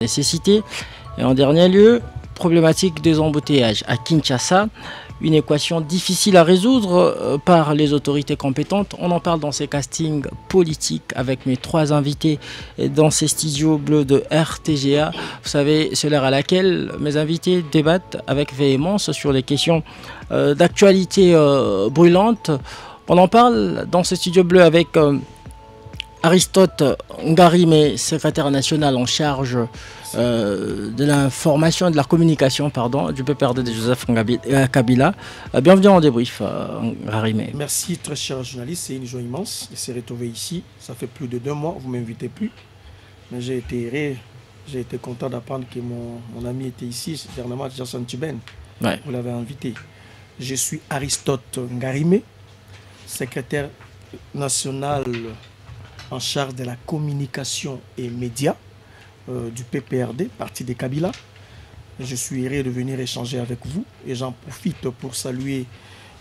nécessité. Et en dernier lieu, problématique des embouteillages à Kinshasa, une équation difficile à résoudre par les autorités compétentes. On en parle dans ces castings politiques avec mes trois invités dans ces studios bleus de RTGA. Vous savez, c'est l'heure à laquelle mes invités débattent avec véhémence sur les questions d'actualité brûlantes. On en parle dans ces studios bleus avec Aristote Ngarime, secrétaire national en charge de l'information et de la communication du PPRD de Joseph Kabila. Bienvenue en débrief, Ngarime. Merci, très cher journaliste. C'est une joie immense de se retrouver ici. Ça fait plus de 2 mois, vous ne m'invitez plus. Mais j'ai été content d'apprendre que mon ami était ici, dernièrement, Jason Tuben. Ouais. Vous l'avez invité. Je suis Aristote Ngarime, secrétaire national en charge de la communication et médias du PPRD, parti de Kabila. Je suis heureux de venir échanger avec vous et j'en profite pour saluer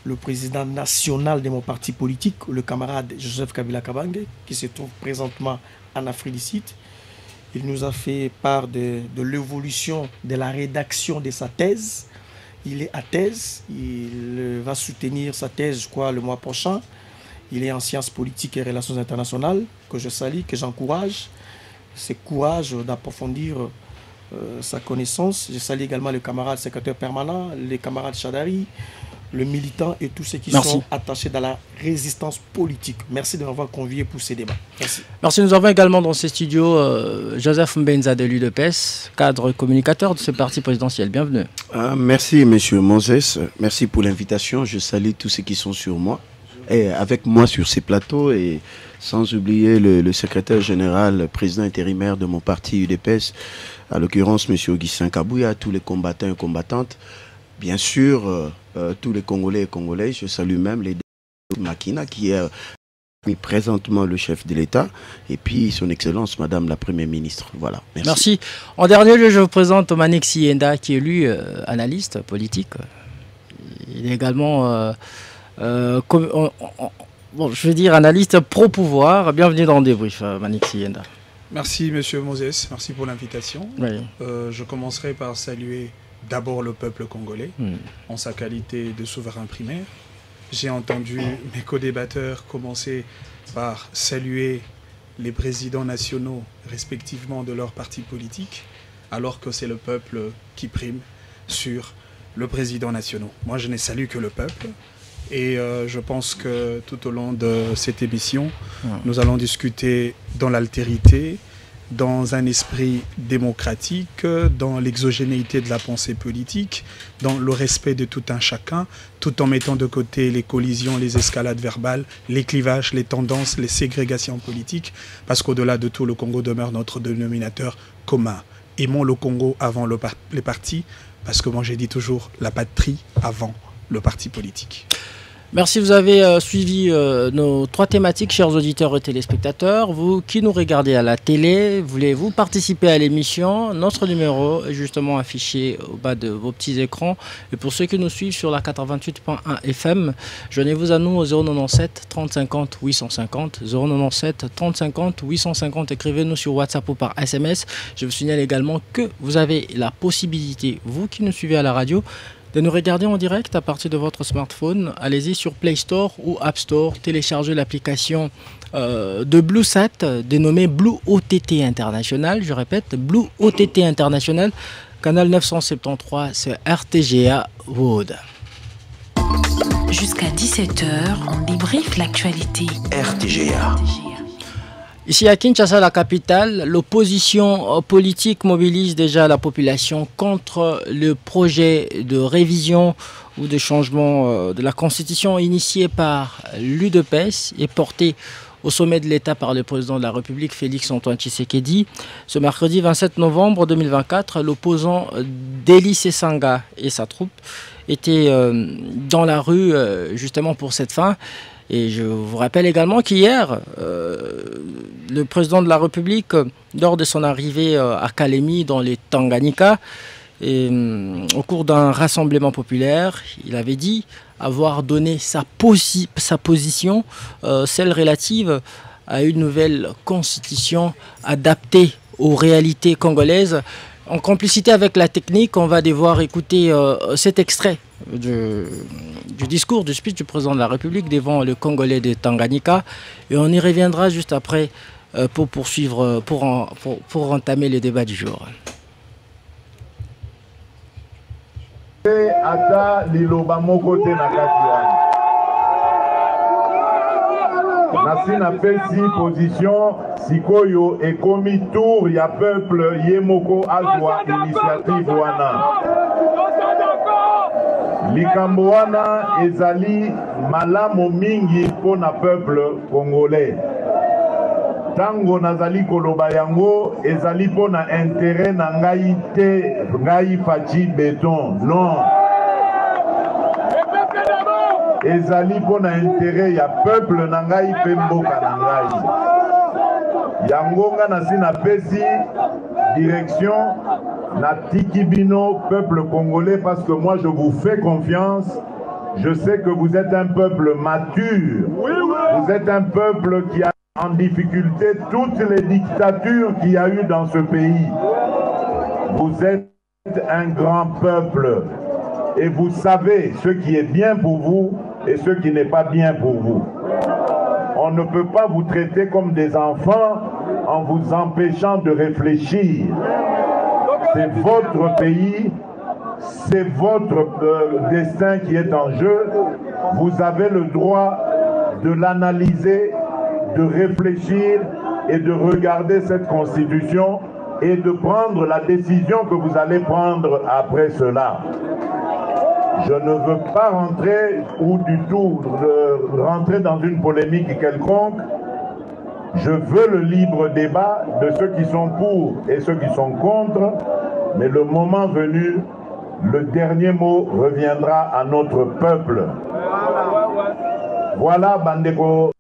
le président national de mon parti politique, le camarade Joseph Kabila Kabange, qui se trouve présentement en Afrique du Sud. Il nous a fait part de l'évolution de la rédaction de sa thèse. Il est à thèse, il va soutenir sa thèse, je crois, le mois prochain. Il est en sciences politiques et relations internationales, que je salue, que j'encourage. C'est courage d'approfondir sa connaissance. Je salue également le camarade secrétaire permanent, les camarades Chadari, le militant et tous ceux qui sont attachés dans la résistance politique. Merci de m'avoir convié pour ces débats. Merci. Merci. Nous avons également dans ces studios Joseph Mbenza de l'UDPS, cadre communicateur de ce parti présidentiel. Bienvenue. Merci, monsieur Moses. Merci pour l'invitation. Je salue tous ceux qui sont sur moi. Et avec moi sur ces plateaux et sans oublier le secrétaire général, président intérimaire de mon parti UDPS, à l'occurrence M. Augustin Kabouya, tous les combattants et combattantes, bien sûr tous les Congolais et Congolaises, je salue même les Makina qui est présentement le chef de l'État et puis son Excellence Madame la Première ministre. Voilà. Merci. En dernier lieu, je vous présente Manik Sienda qui est lui analyste politique. Il est également... je veux dire analyste pro-pouvoir. Bienvenue dans le débrief, Manik Sienda. Merci, monsieur Moses. Merci pour l'invitation. Oui. Je commencerai par saluer d'abord le peuple congolais en sa qualité de souverain primaire. J'ai entendu mes co-débatteurs commencer par saluer les présidents nationaux respectivement de leurs partis politiques, alors que c'est le peuple qui prime sur le président national. Moi, je n'ai salué que le peuple. Et je pense que tout au long de cette émission, nous allons discuter dans l'altérité, dans un esprit démocratique, dans l'exogénéité de la pensée politique, dans le respect de tout un chacun, tout en mettant de côté les collisions, les escalades verbales, les clivages, les tendances, les ségrégations politiques, parce qu'au-delà de tout, le Congo demeure notre dénominateur commun. Aimons le Congo avant les partis, parce que moi j'ai dit toujours la patrie avant le parti politique. Merci, vous avez suivi nos 3 thématiques, chers auditeurs et téléspectateurs. Vous qui nous regardez à la télé, voulez-vous participer à l'émission? Notre numéro est justement affiché au bas de vos petits écrans. Et pour ceux qui nous suivent sur la 88.1 FM, joignez-vous à nous au 097 30 50 850. 097 30 50 850. Écrivez-nous sur WhatsApp ou par SMS. Je vous signale également que vous avez la possibilité, vous qui nous suivez à la radio, de nous regarder en direct à partir de votre smartphone. Allez-y sur Play Store ou App Store, téléchargez l'application de BlueSat dénommée Blue OTT International. Je répète, Blue OTT International, canal 973, c'est RTGA World. Jusqu'à 17h, on débriefe l'actualité. RTGA. Ici à Kinshasa, la capitale, l'opposition politique mobilise déjà la population contre le projet de révision ou de changement de la constitution initié par l'UDPS et porté au sommet de l'État par le président de la République, Félix-Antoine Tshisekedi. Ce mercredi 27 novembre 2024, l'opposant Deli Sesanga et sa troupe étaient dans la rue justement pour cette fin. Et je vous rappelle également qu'hier, le président de la République, lors de son arrivée à Kalemi dans les Tanganyika, au cours d'un rassemblement populaire, il avait dit avoir donné sa position, celle relative à une nouvelle constitution adaptée aux réalités congolaises. En complicité avec la technique, on va devoir écouter cet extrait du discours, du speech du président de la République devant le Congolais de Tanganyika. Et on y reviendra juste après pour poursuivre, pour entamer le débat du jour. Ata liloba moko te na kati wana. Nasi na pesi position sikoyo ekomi tour ya peuple yemoko azwa initiative wana. Likambo wana ezali malamu mingi pona peuple congolais. Tango nazali koloba yango ezali pona intérêt na ngai te ngai Fachi Beton non. Ezali pona intérêt ya peuple na ngai pe mboka na ngai. Yango nga nasi na pesi direction na tikibino peuple congolais parce que moi je vous fais confiance. Je sais que vous êtes un peuple mature. Vous êtes un peuple qui a en difficulté toutes les dictatures qu'il y a eu dans ce pays. Vous êtes un grand peuple et vous savez ce qui est bien pour vous et ce qui n'est pas bien pour vous. On ne peut pas vous traiter comme des enfants en vous empêchant de réfléchir. C'est votre pays, c'est votre destin qui est en jeu. Vous avez le droit de l'analyser, de réfléchir et de regarder cette constitution et de prendre la décision que vous allez prendre après cela. Je ne veux pas rentrer ou du tout rentrer dans une polémique quelconque. Je veux le libre débat de ceux qui sont pour et ceux qui sont contre, mais le moment venu, le dernier mot reviendra à notre peuple. Voilà, Bandeko.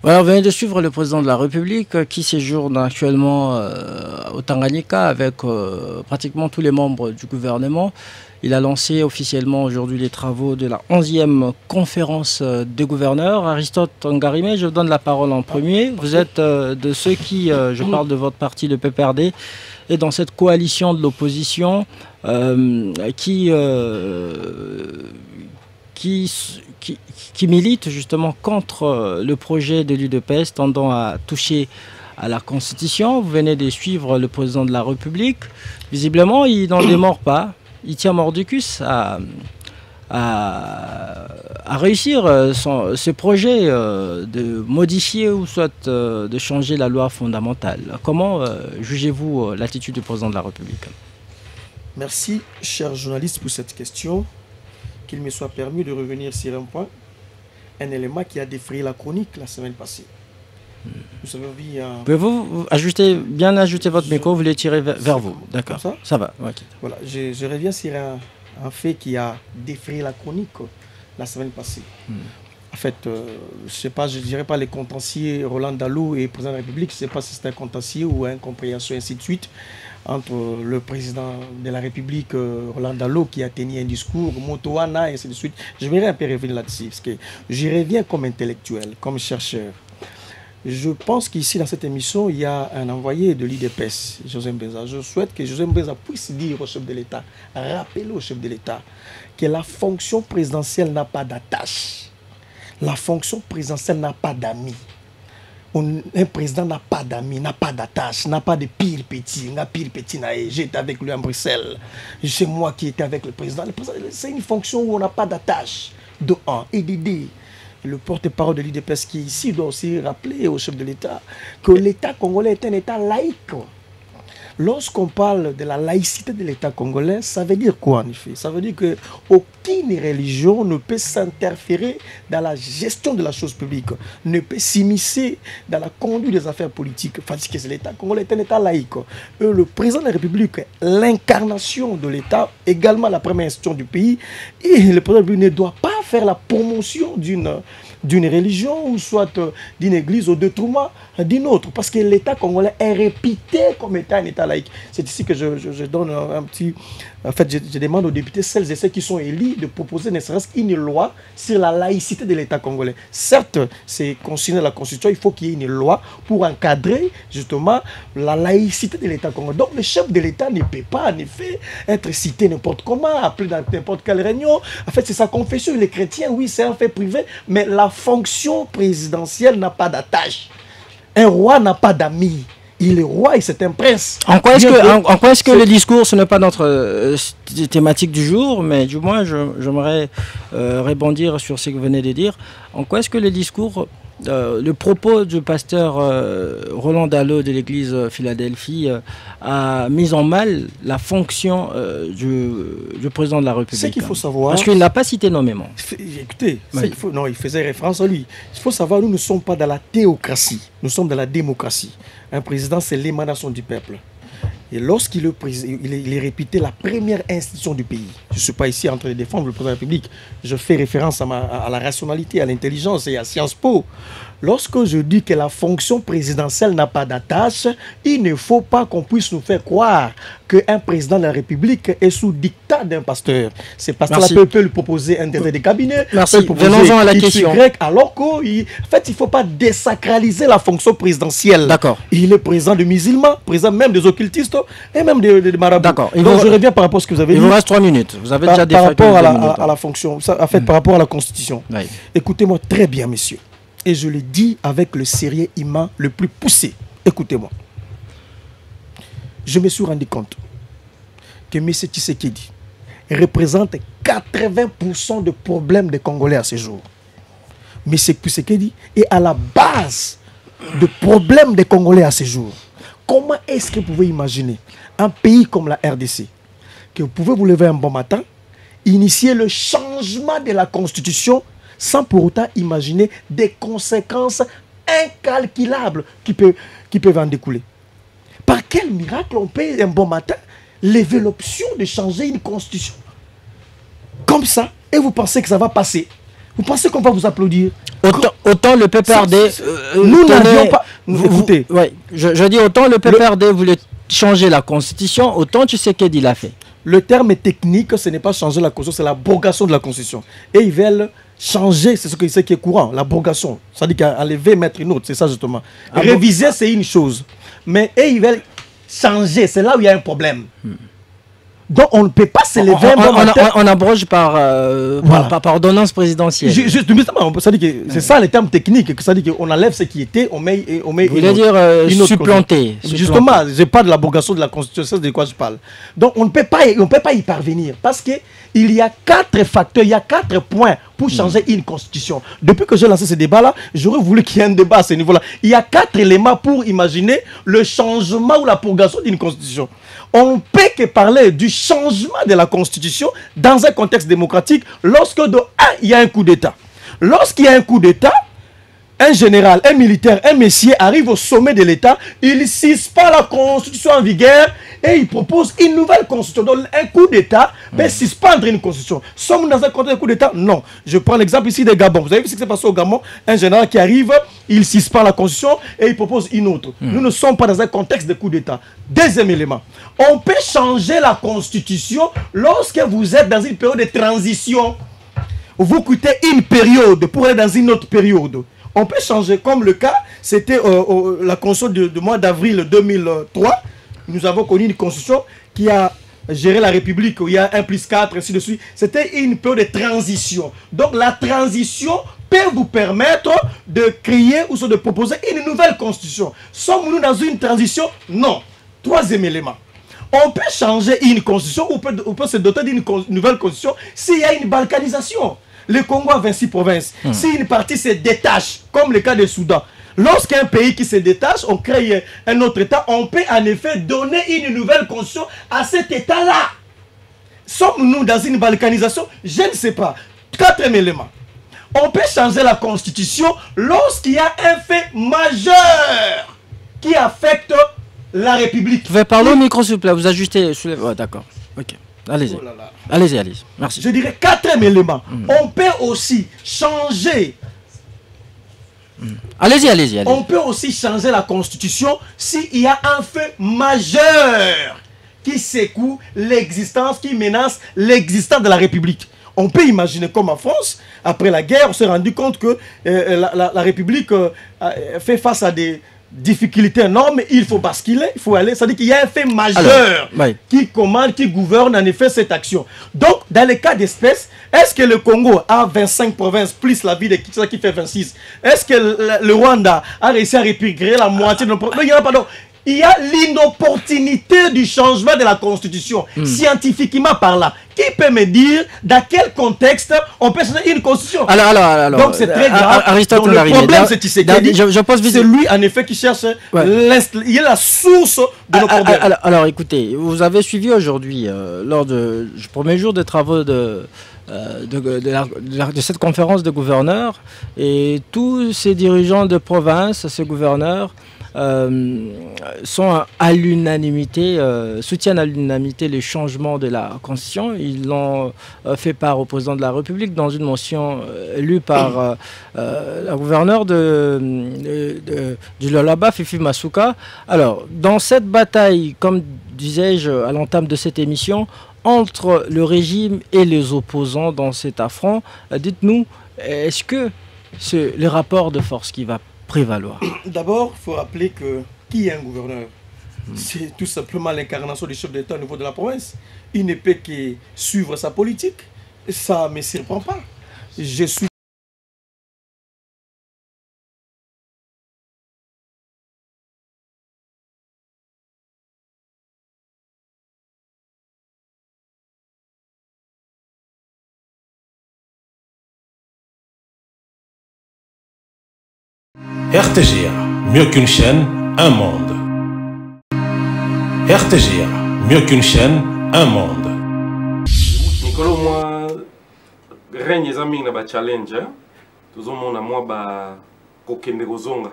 Voilà, on vient de suivre le président de la République qui séjourne actuellement au Tanganyika avec pratiquement tous les membres du gouvernement. Il a lancé officiellement aujourd'hui les travaux de la 11e conférence des gouverneurs. Aristote Ngarimé, je vous donne la parole en premier. Vous êtes de ceux qui, je parle de votre parti, le PPRD, et dans cette coalition de l'opposition qui milite justement contre le projet de l'UDPS tendant à toucher à la Constitution. Vous venez de suivre le président de la République. Visiblement, il n'en démord pas. Il tient mordicus à réussir ce projet de modifier ou soit de changer la loi fondamentale. Comment jugez-vous l'attitude du président de la République? Merci, chers journalistes, pour cette question. Qu'il me soit permis de revenir sur un point, un élément qui a défrayé la chronique la semaine passée. Vous avez vu... Pouvez-vous bien ajouter votre micro, vous les tirez vers vous. D'accord, ça va. Okay. Voilà, je reviens sur un fait qui a défrayé la chronique la semaine passée. En fait, je dirais pas les contentieux Roland Dallot et le président de la République, je ne sais pas si c'est un contentieux ou une compréhension, ainsi de suite, entre le président de la République, Roland Dallot, qui a tenu un discours, Motoana, et ainsi de suite. Je vais un peu revenir là-dessus, parce que j'y reviens comme intellectuel, comme chercheur. Je pense qu'ici, dans cette émission, il y a un envoyé de l'IDPS, José Mbenza. Je souhaite que José Mbenza puisse dire au chef de l'État, rappeler au chef de l'État, que la fonction présidentielle n'a pas d'attache. La fonction présidentielle n'a pas d'amis. Un président n'a pas d'amis, n'a pas d'attache, n'a pas de pire petit. J'étais avec lui à Bruxelles. C'est moi qui étais avec le président. C'est une fonction où on n'a pas d'attache. De 1 et de 2. Le porte-parole de l'IDPS qui est ici doit aussi rappeler au chef de l'État que l'État congolais est un État laïque. Lorsqu'on parle de la laïcité de l'État congolais, ça veut dire quoi en effet? Ça veut dire qu'aucune religion ne peut s'interférer dans la gestion de la chose publique, ne peut s'immiscer dans la conduite des affaires politiques. Parce que l'État congolais est un État laïque. Le président de la République est l'incarnation de l'État, également la première institution du pays, et le président de la République ne doit pas faire la promotion d'une religion ou soit d'une église au détriment d'une autre. Parce que l'État congolais est réputé comme étant un État laïque. C'est ici que je donne un petit... En fait, je demande aux députés, celles et ceux qui sont élus, de proposer ne serait-ce qu'une loi sur la laïcité de l'État congolais. Certes, c'est consigné dans la Constitution, il faut qu'il y ait une loi pour encadrer justement la laïcité de l'État congolais. Donc le chef de l'État ne peut pas, en effet, être cité n'importe comment, appelé dans n'importe quelle réunion. En fait, c'est sa confession. Les chrétiens, oui, c'est un fait privé, mais la fonction présidentielle n'a pas d'attache. Un roi n'a pas d'amis. Il est roi et c'est un prince. En quoi est-ce que le discours, ce n'est pas notre thématique du jour, mais du moins, j'aimerais rebondir sur ce que vous venez de dire. En quoi est-ce que le discours, le propos du pasteur Roland Dallot de l'église Philadelphie a mis en mal la fonction du président de la République? Ce qu'il faut savoir... Parce qu'il ne l'a pas cité nommément. Écoutez, oui. Il faisait référence à lui. Il faut savoir, nous ne sommes pas dans la théocratie, nous sommes dans la démocratie. Un président, c'est l'émanation du peuple. Et lorsqu'il est réputé la première institution du pays, je ne suis pas ici en train de défendre le président de la République, je fais référence à la rationalité, à l'intelligence et à Sciences Po. Lorsque je dis que la fonction présidentielle n'a pas d'attache, il ne faut pas qu'on puisse nous faire croire qu'un président de la République est sous dictat d'un pasteur. Ce pasteur-là peut lui proposer un directeur de cabinet, venons-en à la question. Alors qu'en fait, il ne faut pas désacraliser la fonction présidentielle. D'accord. Il est président de musulmans, président même des occultistes et même des marabouts. D'accord. Donc je reviens par rapport à ce que vous avez dit. Il vous reste 3 minutes. Vous avez déjà par rapport à la fonction, en fait, par rapport à la Constitution. Oui. Écoutez-moi très bien, messieurs. Et je le dis avec le sérieux humain le plus poussé. Écoutez-moi. Je me suis rendu compte que M. Tshisekedi représente 80% des problèmes des Congolais à ce jour. M. Tshisekedi est à la base des problèmes des Congolais à ce jour. Comment est-ce que vous pouvez imaginer un pays comme la RDC, que vous pouvez vous lever un bon matin, initier le changement de la Constitution sans pour autant imaginer des conséquences incalculables qui peuvent en découler? Par quel miracle on peut un bon matin lever l'option de changer une constitution comme ça et vous pensez que ça va passer? Vous pensez qu'on va vous applaudir? Autant le PPRD... nous n'avions pas... Écoutez. Ouais, je dis autant le PPRD voulait changer la constitution, autant Tshisekedi l'a fait. Le terme technique, ce n'est pas changer la constitution, c'est l'abrogation de la constitution. Et ils veulent changer, c'est ce qui est courant, l'abrogation. C'est-à-dire qu'enlever, mettre une autre, c'est ça justement. Réviser, c'est une chose. Mais ils veulent changer, c'est là où il y a un problème. Donc on ne peut pas se lever on abroge par ordonnance présidentielle. Justement, c'est ça le terme technique. C'est-à-dire qu'on enlève ce qui était, on met vous voulez dire supplanter. Justement, je parle de l'abrogation de la Constitution, c'est de quoi je parle. Donc on ne peut pas y parvenir parce qu'il y a 4 facteurs, il y a 4 points pour changer une constitution. Depuis que j'ai lancé ce débat-là, j'aurais voulu qu'il y ait un débat à ce niveau-là. Il y a 4 éléments pour imaginer le changement ou l'abrogation d'une constitution. On ne peut que parler du changement de la constitution dans un contexte démocratique lorsque il y a un coup d'État. Lorsqu'il y a un coup d'État, un général, un militaire, un messier arrive au sommet de l'État, il suspend la constitution en vigueur et il propose une nouvelle constitution. Donc un coup d'État peut suspendre une constitution. Sommes-nous dans un contexte de coup d'État? Non. Je prends l'exemple ici de Gabon. Vous avez vu ce qui s'est passé au Gabon? Un général qui arrive, il suspend la constitution et il propose une autre. Nous ne sommes pas dans un contexte de coup d'État. Deuxième élément. On peut changer la constitution lorsque vous êtes dans une période de transition. Vous quittez une période pour aller dans une autre période. On peut changer, comme le cas, c'était la constitution du mois d'avril 2003. Nous avons connu une constitution qui a géré la République, où il y a 1+4, ainsi de suite. C'était une période de transition. Donc la transition peut vous permettre de créer ou de proposer une nouvelle constitution. Sommes-nous dans une transition? Non. Troisième élément. On peut changer une constitution ou on peut se doter d'une nouvelle constitution s'il y a une balkanisation. Le Congo a 26 provinces. Si une partie se détache, comme le cas du Soudan, lorsqu'un pays qui se détache, on crée un autre État, on peut en effet donner une nouvelle constitution à cet État-là. Sommes-nous dans une balkanisation? Je ne sais pas. Quatrième élément. On peut changer la constitution lorsqu'il y a un fait majeur qui affecte la République. Vous pouvez parler au micro, s'il vous plaît. Vous ajustez. Ouais, d'accord. Ok. Allez-y. Oh là là. Allez-y, allez-y. Merci. Je dirais quatrième élément. On peut aussi changer. Allez-y, allez-y. Allez. On peut aussi changer la constitution s'il y a un fait majeur qui secoue l'existence, qui menace l'existence de la République. On peut imaginer comme en France, après la guerre, on s'est rendu compte que la République fait face à des difficultés énormes, il faut basculer, il faut aller. C'est-à-dire qu'il y a un fait majeur qui commande, qui gouverne en effet cette action. Donc, dans les cas d'espèce, est-ce que le Congo a 25 provinces plus la ville de Kinshasa qui fait 26? Est-ce que le Rwanda a réussi à récupérer la moitié de nos provinces? Il n'y en a pas d'autre. Il y a l'inopportunité du changement de la Constitution, scientifiquement par là. Qui peut me dire dans quel contexte on peut changer une Constitution? Alors, donc c'est très grave. Aristote, donc, le problème, c'est Tshisekedi. C'est lui, en effet, qui cherche. Il est la source de nos problèmes. Alors, écoutez, vous avez suivi aujourd'hui, lors du premier jour des travaux de cette conférence de gouverneurs, et tous ces dirigeants de province, ces gouverneurs, sont à l'unanimité, soutiennent à l'unanimité les changements de la Constitution. Ils l'ont fait part au président de la République dans une motion lue par la gouverneure du Lualaba, Fifi Masuka. Alors, dans cette bataille, comme disais-je à l'entame de cette émission, entre le régime et les opposants dans cet affront, dites-nous, est-ce que c'est le rapport de force qui va prévaloir? D'abord, il faut rappeler que qui est un gouverneur? C'est tout simplement l'incarnation du chef d'État au niveau de la province. Il ne peut que suivre sa politique. Ça ne me surprend pas. Je suis RTGA, mieux qu'une chaîne, un monde. RTGA, mieux qu'une chaîne, un monde. Nicolo, moi, règne les amis na ba challenge, tout le monde a moi ba kokende kozonga,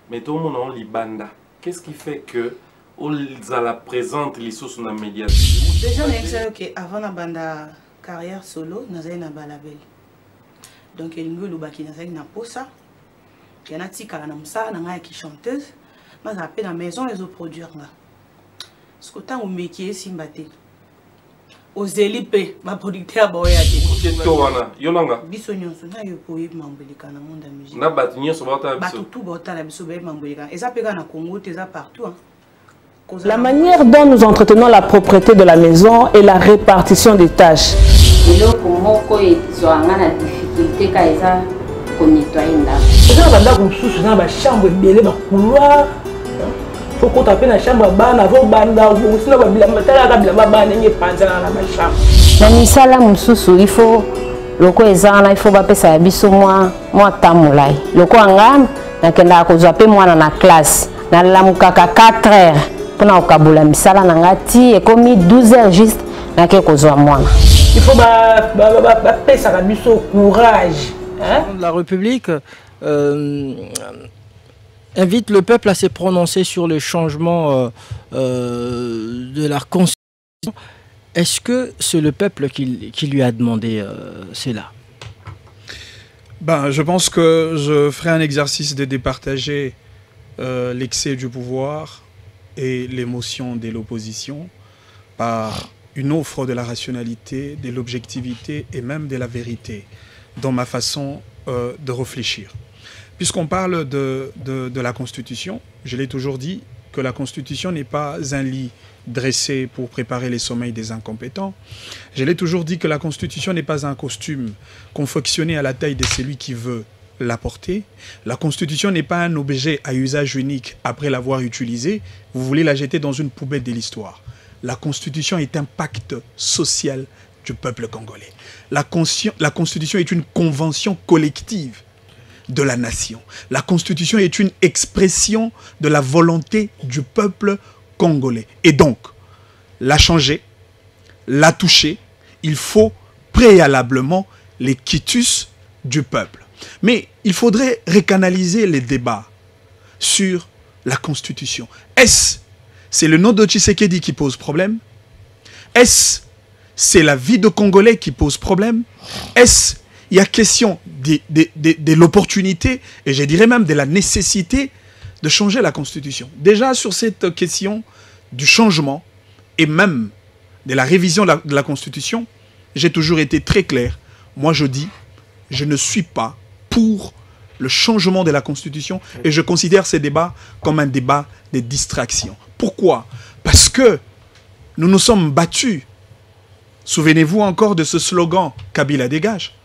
mais tout le monde a libanda. Qu'est-ce qui fait que la présente les sources na médias? Déjà, on que avant la banda carrière solo, nous avons un label. Donc il y a une baki na posa. Il y a une qui chanteuse, mais à la maison, ils ont produit. Ce que tu as métier, c'est battu. Aux élites, ma producteur, c'est Yonanga. Bisognon, na yo poyi mambolika na monde musique. Na batinyo so bata biso. Tout bota la biso be mambolika. Et ça pega na Congo, c'est ça partout. La manière dont nous entretenons la propriété de la maison et la répartition des tâches. Eloko moko ezwanga na difficulté ka eza ko nettoyer ndako. Eza banda kususu na ba chambre belé ba couloir. Faut qu'on tape na chambre bana vo banda ou sinon ba bilamba tala ka bilamba bana ngi panzana na ba chambre. Na misala mususu il faut loko ezana il faut ba pesa ya biso moi tamulai. Loko anga na kenda ko zape mwana na classe na lamukaka 4 heures pour na okabula misala na ngati et comme 12 heures juste na ke ko zwa mwana. Il faut ba pesa ka biso courage. La République invite le peuple à se prononcer sur le changement de la Constitution. Est-ce que c'est le peuple qui lui a demandé cela? Ben, je pense que je ferai un exercice de départager l'excès du pouvoir et l'émotion de l'opposition par une offre de la rationalité, de l'objectivité et même de la vérité dans ma façon de réfléchir. Puisqu'on parle de la Constitution, je l'ai toujours dit que la Constitution n'est pas un lit dressé pour préparer les sommeils des incompétents. Je l'ai toujours dit que la Constitution n'est pas un costume confectionné à la taille de celui qui veut la porter. La Constitution n'est pas un objet à usage unique après l'avoir utilisé. Vous voulez la jeter dans une poubelle de l'histoire. La Constitution est un pacte social du peuple congolais. La Constitution est une convention collective de la nation. La Constitution est une expression de la volonté du peuple congolais. Et donc, la changer, la toucher, il faut préalablement les quitus du peuple. Mais il faudrait recanaliser les débats sur la Constitution. Est-ce c'est le nom de Tshisekedi qui pose problème? Est-ce c'est la vie de Congolais qui pose problème? Est-ce il y a question de l'opportunité, et je dirais même de la nécessité de changer la Constitution? Déjà, sur cette question du changement, et même de la révision de la Constitution, j'ai toujours été très clair. Moi, je dis, je ne suis pas pour le changement de la Constitution, et je considère ces débats comme un débat de distraction. Pourquoi? Parce que nous nous sommes battus. Souvenez-vous encore de ce slogan « Kabila dégage ».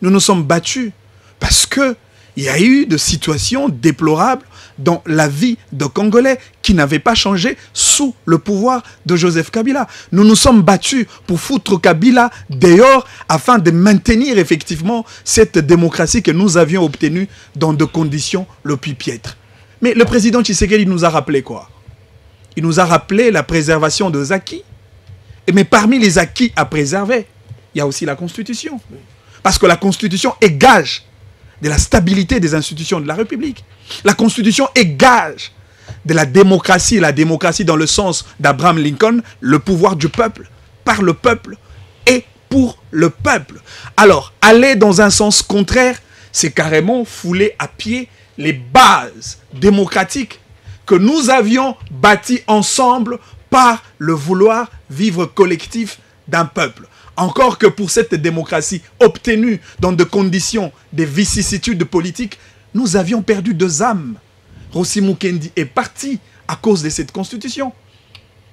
Nous nous sommes battus parce qu'il y a eu des situations déplorables dans la vie de Congolais qui n'avaient pas changé sous le pouvoir de Joseph Kabila. Nous nous sommes battus pour foutre Kabila dehors afin de maintenir effectivement cette démocratie que nous avions obtenue dans des conditions le plus piètres. Mais le président Tshisekedi nous a rappelé quoi? Il nous a rappelé la préservation des acquis. Mais parmi les acquis à préserver, il y a aussi la Constitution. Parce que la Constitution est gage de la stabilité des institutions de la République. La Constitution est gage de la démocratie dans le sens d'Abraham Lincoln, le pouvoir du peuple, par le peuple et pour le peuple. Alors, aller dans un sens contraire, c'est carrément fouler à pied les bases démocratiques que nous avions bâties ensemble par le vouloir vivre collectif d'un peuple. Encore que pour cette démocratie obtenue dans des conditions de vicissitudes politiques, nous avions perdu 2 âmes. Rossi Mukendi est parti à cause de cette constitution.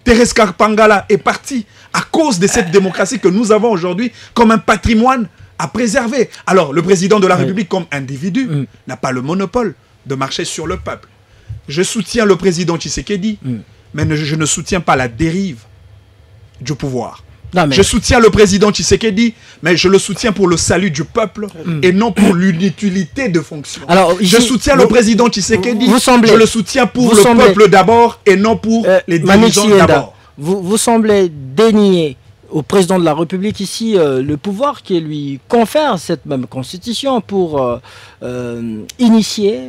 Thérèse Karpangala est parti à cause de cette démocratie que nous avons aujourd'hui comme un patrimoine à préserver. Alors, le président de la République, comme individu, n'a pas le monopole de marcher sur le peuple. Je soutiens le président Tshisekedi, mais je ne soutiens pas la dérive du pouvoir. Non, je soutiens le président Tshisekedi, mais je le soutiens pour le salut du peuple et non pour l'inutilité de fonction. Alors, je soutiens le président Tshisekedi, je le soutiens pour le peuple d'abord et non pour les dirigeants d'abord. Vous semblez dénier au président de la République ici le pouvoir qui lui confère cette même constitution pour initier,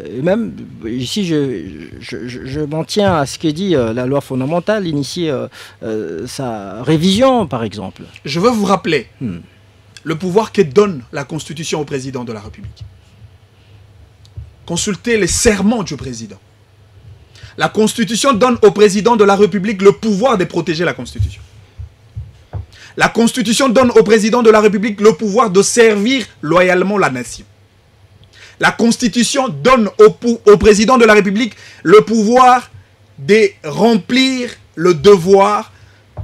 et même ici je m'en tiens à ce que dit la loi fondamentale, initier sa révision par exemple. Je veux vous rappeler le pouvoir que donne la constitution au président de la République. Consultez les serments du président. La constitution donne au président de la République le pouvoir de protéger la constitution. La Constitution donne au président de la République le pouvoir de servir loyalement la nation. La Constitution donne au président de la République le pouvoir de remplir le devoir,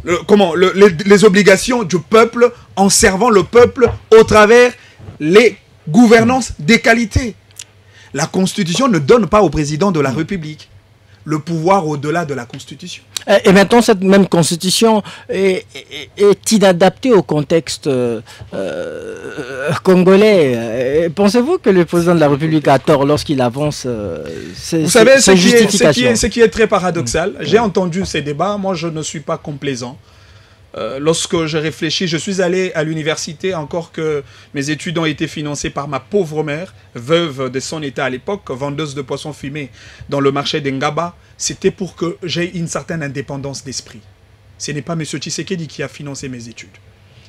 les obligations du peuple en servant le peuple au travers les gouvernances des qualités. La Constitution ne donne pas au président de la République le pouvoir au-delà de la Constitution. Et maintenant, cette même Constitution est inadaptée au contexte congolais. Pensez-vous que le président de la République a tort lorsqu'il avance Vous savez, ce qui est très paradoxal, j'ai entendu ces débats, moi je ne suis pas complaisant. Lorsque je réfléchis, je suis allé à l'université, encore que mes études ont été financées par ma pauvre mère, veuve de son état à l'époque, vendeuse de poissons fumés dans le marché d'Engaba. C'était pour que j'aie une certaine indépendance d'esprit. Ce n'est pas M. Tshisekedi qui a financé mes études.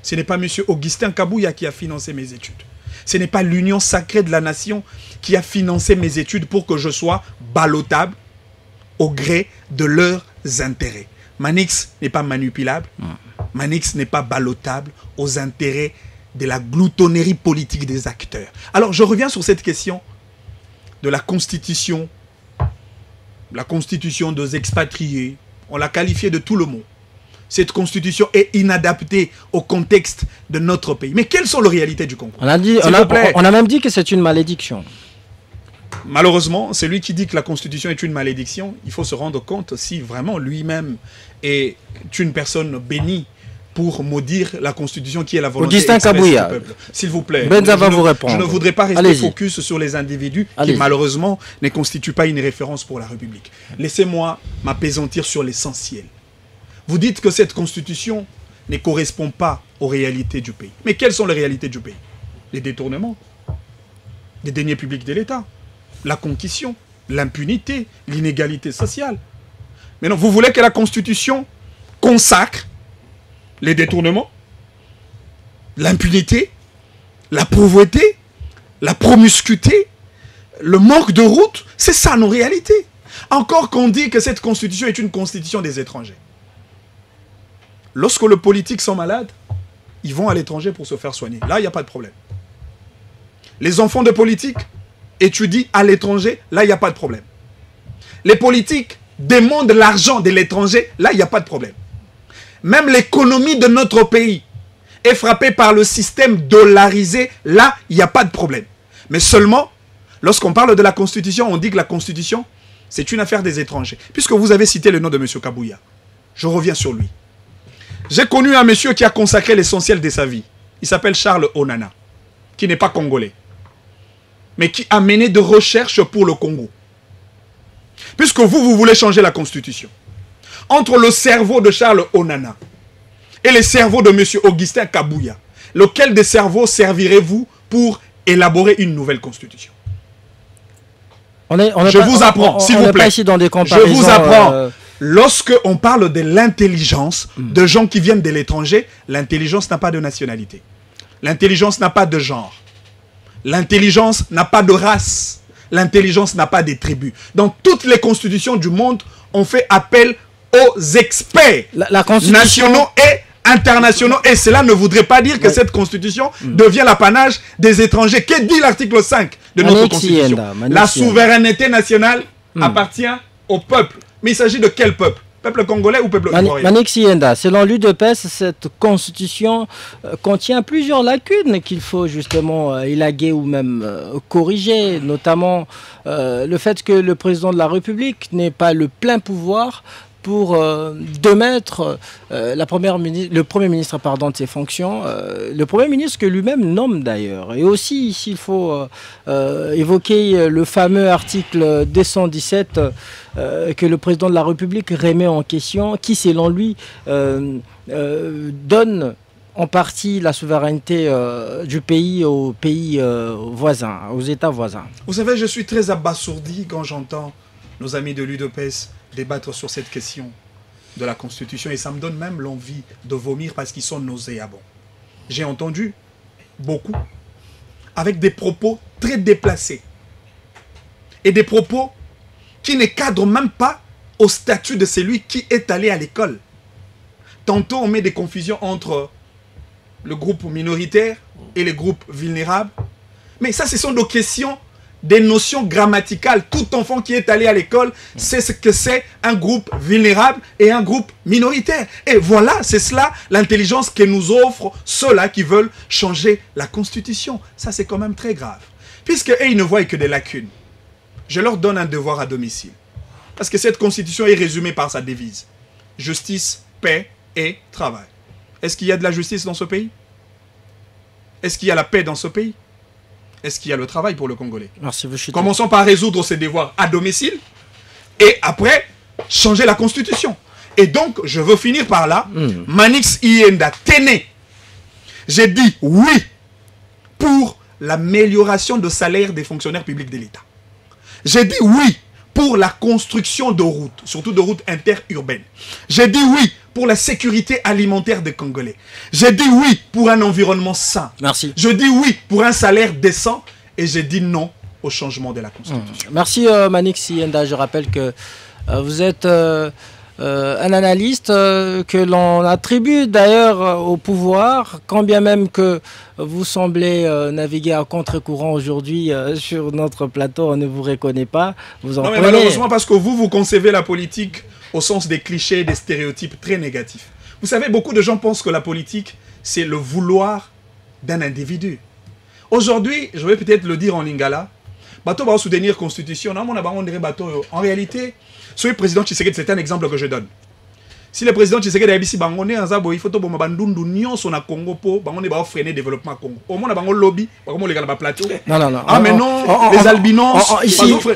Ce n'est pas M. Augustin Kabouya qui a financé mes études. Ce n'est pas l'Union sacrée de la nation qui a financé mes études pour que je sois ballottable au gré de leurs intérêts. Manix n'est pas manipulable. Manix n'est pas ballottable aux intérêts de la gloutonnerie politique des acteurs. Alors, je reviens sur cette question de la constitution des expatriés. On l'a qualifiée de tout le mot. Cette constitution est inadaptée au contexte de notre pays. Mais quelles sont les réalités du Congo? On a même dit que c'est une malédiction. Malheureusement, celui qui dit que la constitution est une malédiction, il faut se rendre compte si vraiment lui-même est une personne bénie pour maudire la constitution qui est la volonté expresse du peuple. S'il vous plaît, je ne voudrais pas rester focus sur les individus qui malheureusement ne constituent pas une référence pour la République. Laissez-moi m'apaisantir sur l'essentiel. Vous dites que cette constitution ne correspond pas aux réalités du pays. Mais quelles sont les réalités du pays? Les détournements, les deniers publics de l'État, la concussion, l'impunité, l'inégalité sociale. Mais non, vous voulez que la Constitution consacre les détournements, l'impunité, la pauvreté, la promiscuité, le manque de route, c'est ça nos réalités. Encore qu'on dit que cette constitution est une constitution des étrangers. Lorsque les politiques sont malades, ils vont à l'étranger pour se faire soigner. Là, il n'y a pas de problème. Les enfants de politique étudient à l'étranger, là, il n'y a pas de problème. Les politiques demandent l'argent de l'étranger, là, il n'y a pas de problème. Même l'économie de notre pays est frappée par le système dollarisé, là, il n'y a pas de problème. Mais seulement, lorsqu'on parle de la Constitution, on dit que la Constitution, c'est une affaire des étrangers. Puisque vous avez cité le nom de M. Kabouya, je reviens sur lui. J'ai connu un monsieur qui a consacré l'essentiel de sa vie. Il s'appelle Charles Onana, qui n'est pas congolais, mais qui a mené de recherches pour le Congo. Puisque vous voulez changer la Constitution. Entre le cerveau de Charles Onana et le cerveau de M. Augustin Kabouya, lequel des cerveaux servirez-vous pour élaborer une nouvelle Constitution? Je vous apprends, s'il vous plaît. Je vous apprends. Lorsque on parle de l'intelligence de gens qui viennent de l'étranger, l'intelligence n'a pas de nationalité. L'intelligence n'a pas de genre. L'intelligence n'a pas de race. L'intelligence n'a pas de tribus. Dans toutes les constitutions du monde, on fait appel aux experts nationaux et internationaux. Et cela ne voudrait pas dire que cette constitution devient l'apanage des étrangers. Que dit l'article 5 de notre constitution? La souveraineté nationale appartient au peuple. Mais il s'agit de quel peuple? Peuple congolais ou peuple ivoirien? Manik Sienda, selon l'UDPS, cette constitution contient plusieurs lacunes qu'il faut justement élaguer ou même corriger, notamment le fait que le président de la République n'ait pas le plein pouvoir pour démettre le Premier ministre de ses fonctions, le Premier ministre que lui-même nomme d'ailleurs. Et aussi, s'il faut évoquer le fameux article 217 que le président de la République remet en question, qui selon lui donne en partie la souveraineté du pays aux pays voisins, aux États voisins. Vous savez, je suis très abasourdi quand j'entends nos amis de l'UDPS débattre sur cette question de la Constitution et ça me donne même l'envie de vomir parce qu'ils sont nauséabonds. J'ai entendu beaucoup avec des propos très déplacés et des propos qui ne cadrent même pas au statut de celui qui est allé à l'école. Tantôt on met des confusions entre le groupe minoritaire et les groupes vulnérables, mais ça ce sont des questions, des notions grammaticales. Tout enfant qui est allé à l'école sait ce que c'est un groupe vulnérable et un groupe minoritaire. Et voilà, c'est cela l'intelligence que nous offrent ceux-là qui veulent changer la Constitution. Ça, c'est quand même très grave. Puisque ils ne voient que des lacunes, je leur donne un devoir à domicile. Parce que cette Constitution est résumée par sa devise. Justice, paix et travail. Est-ce qu'il y a de la justice dans ce pays? Est-ce qu'il y a la paix dans ce pays? Est-ce qu'il y a le travail pour le Congolais? Commençons par résoudre ces devoirs à domicile et après changer la Constitution. Et donc, je veux finir par là. Manix Ienda, Téné. J'ai dit oui pour l'amélioration de salaire des fonctionnaires publics de l'État. J'ai dit oui pour la construction de routes, surtout de routes interurbaines. J'ai dit oui pour la sécurité alimentaire des Congolais. J'ai dit oui pour un environnement sain. Merci. Je dis oui pour un salaire décent et j'ai dit non au changement de la Constitution. Merci Manix Sienda. Je rappelle que vous êtes un analyste que l'on attribue d'ailleurs au pouvoir, quand bien même que vous semblez naviguer à contre-courant aujourd'hui sur notre plateau, on ne vous reconnaît pas. Vous en non, mais malheureusement, parce que vous concevez la politique au sens des clichés, des stéréotypes très négatifs. Vous savez, beaucoup de gens pensent que la politique, c'est le vouloir d'un individu. Aujourd'hui, je vais peut-être le dire en lingala, bateau va soutenir la Constitution, en réalité, ce président Tshisekedi, c'est un exemple que je donne. Si le président Tshisekedi a ici, il faut que Congo pour freiner le développement Congo. Au moins, on lobby, on a plateau. Non. Ah, mais non, les albinos.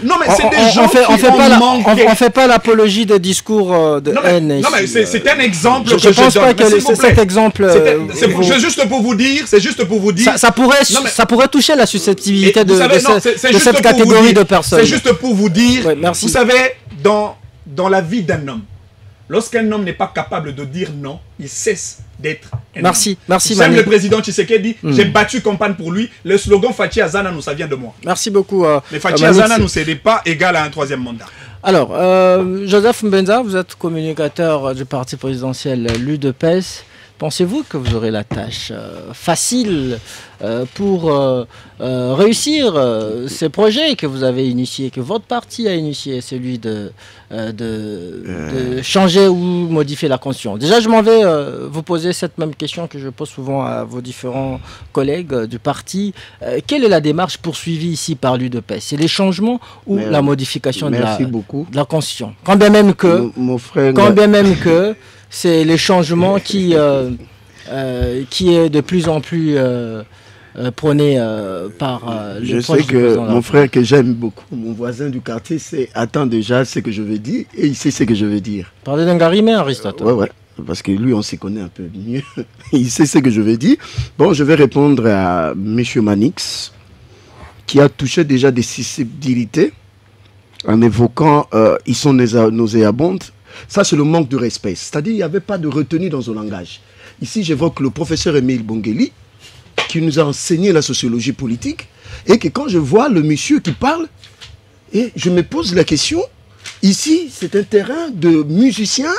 Non, mais c'est des gens on fait pas l'apologie des discours de haine. Non, mais c'est un exemple que je pense pas que cet exemple. C'est juste pour vous dire. Ça pourrait toucher la susceptibilité de cette catégorie de personnes. C'est juste pour vous dire. Vous savez, dans la vie d'un homme, Lorsqu'un homme n'est pas capable de dire non, il cesse d'être un Merci, homme. merci Même Mani. le président Tshisekedi, j'ai battu campagne pour lui. Le slogan Fachi Azana, nous, ça vient de moi. Merci beaucoup. Mais Fachi Azana, nous, c'est pas égal à un troisième mandat. Alors, Joseph Mbenza, vous êtes communicateur du parti présidentiel l'UDPS. Pensez-vous que vous aurez la tâche facile pour réussir ces projets que vous avez initiés, que votre parti a initié, celui de changer ou modifier la Constitution? Déjà, je m'en vais vous poser cette même question que je pose souvent à vos différents collègues du parti. Quelle est la démarche poursuivie ici par l'UDPS? C'est les changements ou la modification de la Constitution? Quand bien même que, c'est les changements qui est de plus en plus prôné par je sais que mon frère que j'aime beaucoup, mon voisin du quartier, attend déjà ce que je veux dire et il sait ce que je veux dire. Parlez d'un garimé, Aristote. Ouais, parce que lui, on s'y connaît un peu mieux. Il sait ce que je veux dire. Bon, je vais répondre à M. Manix, qui a touché déjà des susceptibilités en évoquant ils sont nauséabondes. Ça, c'est le manque de respect. C'est-à-dire qu'il n'y avait pas de retenue dans son langage. Ici, j'évoque le professeur Émile Bongeli, qui nous a enseigné la sociologie politique, et que quand je vois le monsieur qui parle, et je me pose la question, ici, c'est un terrain de musiciens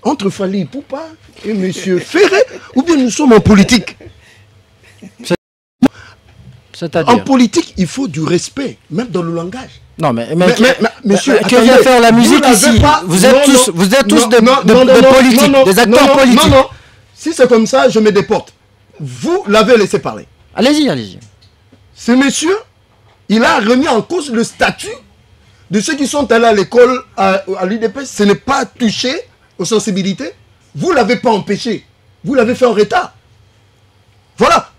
entre Fali Poupa et monsieur Ferré, ou bien nous sommes en politique. En politique, il faut du respect, même dans le langage. Non, mais monsieur, que vient faire la musique ici? Vous êtes tous des politiques, des acteurs politiques. Non. Si c'est comme ça, je me déporte. Vous l'avez laissé parler. Allez-y, allez-y. Ce monsieur, il a remis en cause le statut de ceux qui sont allés à l'école à l'UDPS. Ce n'est pas touché aux sensibilités. Vous ne l'avez pas empêché. Vous l'avez fait en retard. Voilà.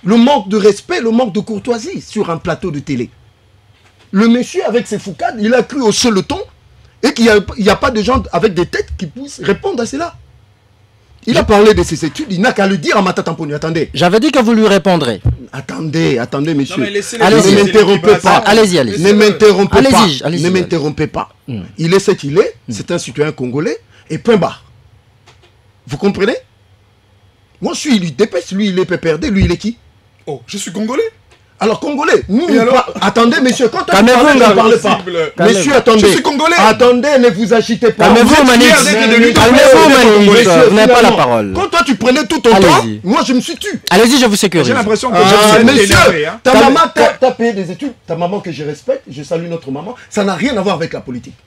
Le manque de respect, le manque de courtoisie sur un plateau de télé. Le monsieur, avec ses foucades, il a cru hausser le ton et qu'il n'y a pas de gens avec des têtes qui puissent répondre à cela. Il a parlé de ses études, il n'a qu'à le dire à Mata Tamponi. Attendez. J'avais dit que vous lui répondrez. Attendez, monsieur. Allez-y. Ne m'interrompez pas. Allez-y. Ne m'interrompez pas. Allez-y. Ne m'interrompez pas. Il est ce qu'il est. C'est un citoyen congolais. Et point barre. Vous comprenez? Moi, je suis l'UDPS. Lui, il est PPRD. Lui, il est qui? Oh, je suis congolais. Alors, congolais, nous, attendez, monsieur, quand on ne parle pas. Monsieur, attendez. Je suis congolais. Attendez, ne vous agitez pas. Calmez-vous, Manix. Vous n'avez pas la parole. Quand toi, tu prenais tout ton temps, moi, je me suis tué. Allez-y, je vous sécurise. J'ai l'impression que monsieur, ta maman t'a payé des études. Ta maman que je respecte, je salue notre maman. Ça n'a rien à voir avec la politique.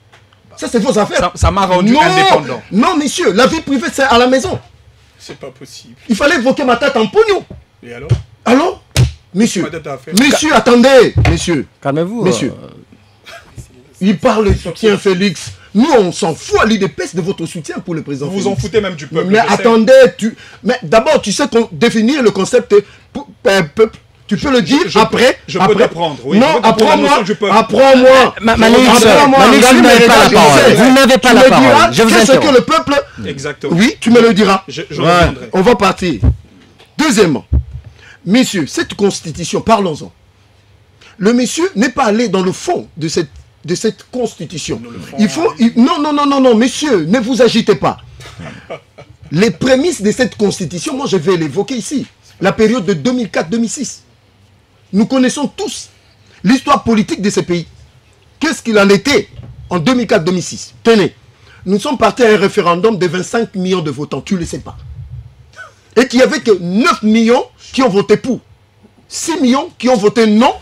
Ça, c'est vos affaires. Ça m'a rendu indépendant. Non, monsieur, la vie privée, c'est à la maison. C'est pas possible. Il fallait évoquer ma tête en pognon. Et alors? Alors? Monsieur, attendez, monsieur. Calmez-vous. Monsieur. Il parle de soutien Félix. Nous, on s'en fout à l'UDPS de votre soutien pour le président. Vous vous en foutez même du peuple. Mais attendez, mais d'abord, tu sais définir le concept peuple. Tu peux le dire après. Je peux t'apprendre. Oui, non, apprends-moi. Manix, vous n'avez pas la parole. Vous n'avez pas la parole. Je vous qu'est-ce que le peuple. Exactement. Oui, tu me le diras. Je reviendrai. On va partir. Deuxièmement. Messieurs, cette constitution, parlons-en. Le monsieur n'est pas allé dans le fond de cette constitution. Non, messieurs, ne vous agitez pas. Les prémices de cette constitution, moi je vais l'évoquer ici. La période de 2004-2006. Nous connaissons tous l'histoire politique de ce pays. Qu'est-ce qu'il en était en 2004-2006? Tenez, nous sommes partis à un référendum de 25 millions de votants, tu ne le sais pas. Et qu'il n'y avait que 9 millions qui ont voté pour, 6 millions qui ont voté non,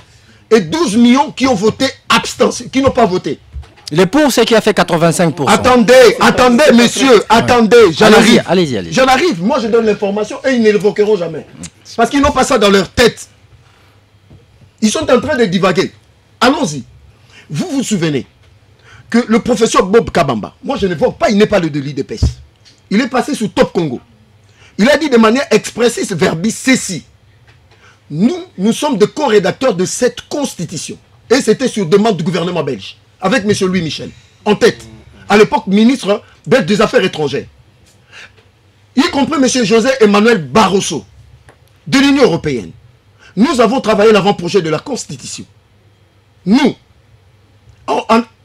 et 12 millions qui ont voté abstention, qui n'ont pas voté. Les pour, c'est qui a fait 85%. Attendez, messieurs, attendez, j'en arrive. Allez-y. J'en arrive, moi je donne l'information et ils ne l'évoqueront jamais. Parce qu'ils n'ont pas ça dans leur tête. Ils sont en train de divaguer. Allons-y. Vous vous souvenez que le professeur Bob Kabamba, moi je n'évoque pas, il n'est pas le de l'UDPS. Il est passé sous Top Congo. Il a dit de manière expressive, verbis, ceci. Nous sommes des co-rédacteurs de cette constitution. Et c'était sur demande du gouvernement belge. Avec M. Louis Michel. En tête. À l'époque, ministre belge des Affaires étrangères. Y compris M. José Emmanuel Barroso. De l'Union européenne. Nous avons travaillé l'avant-projet de la constitution. Nous.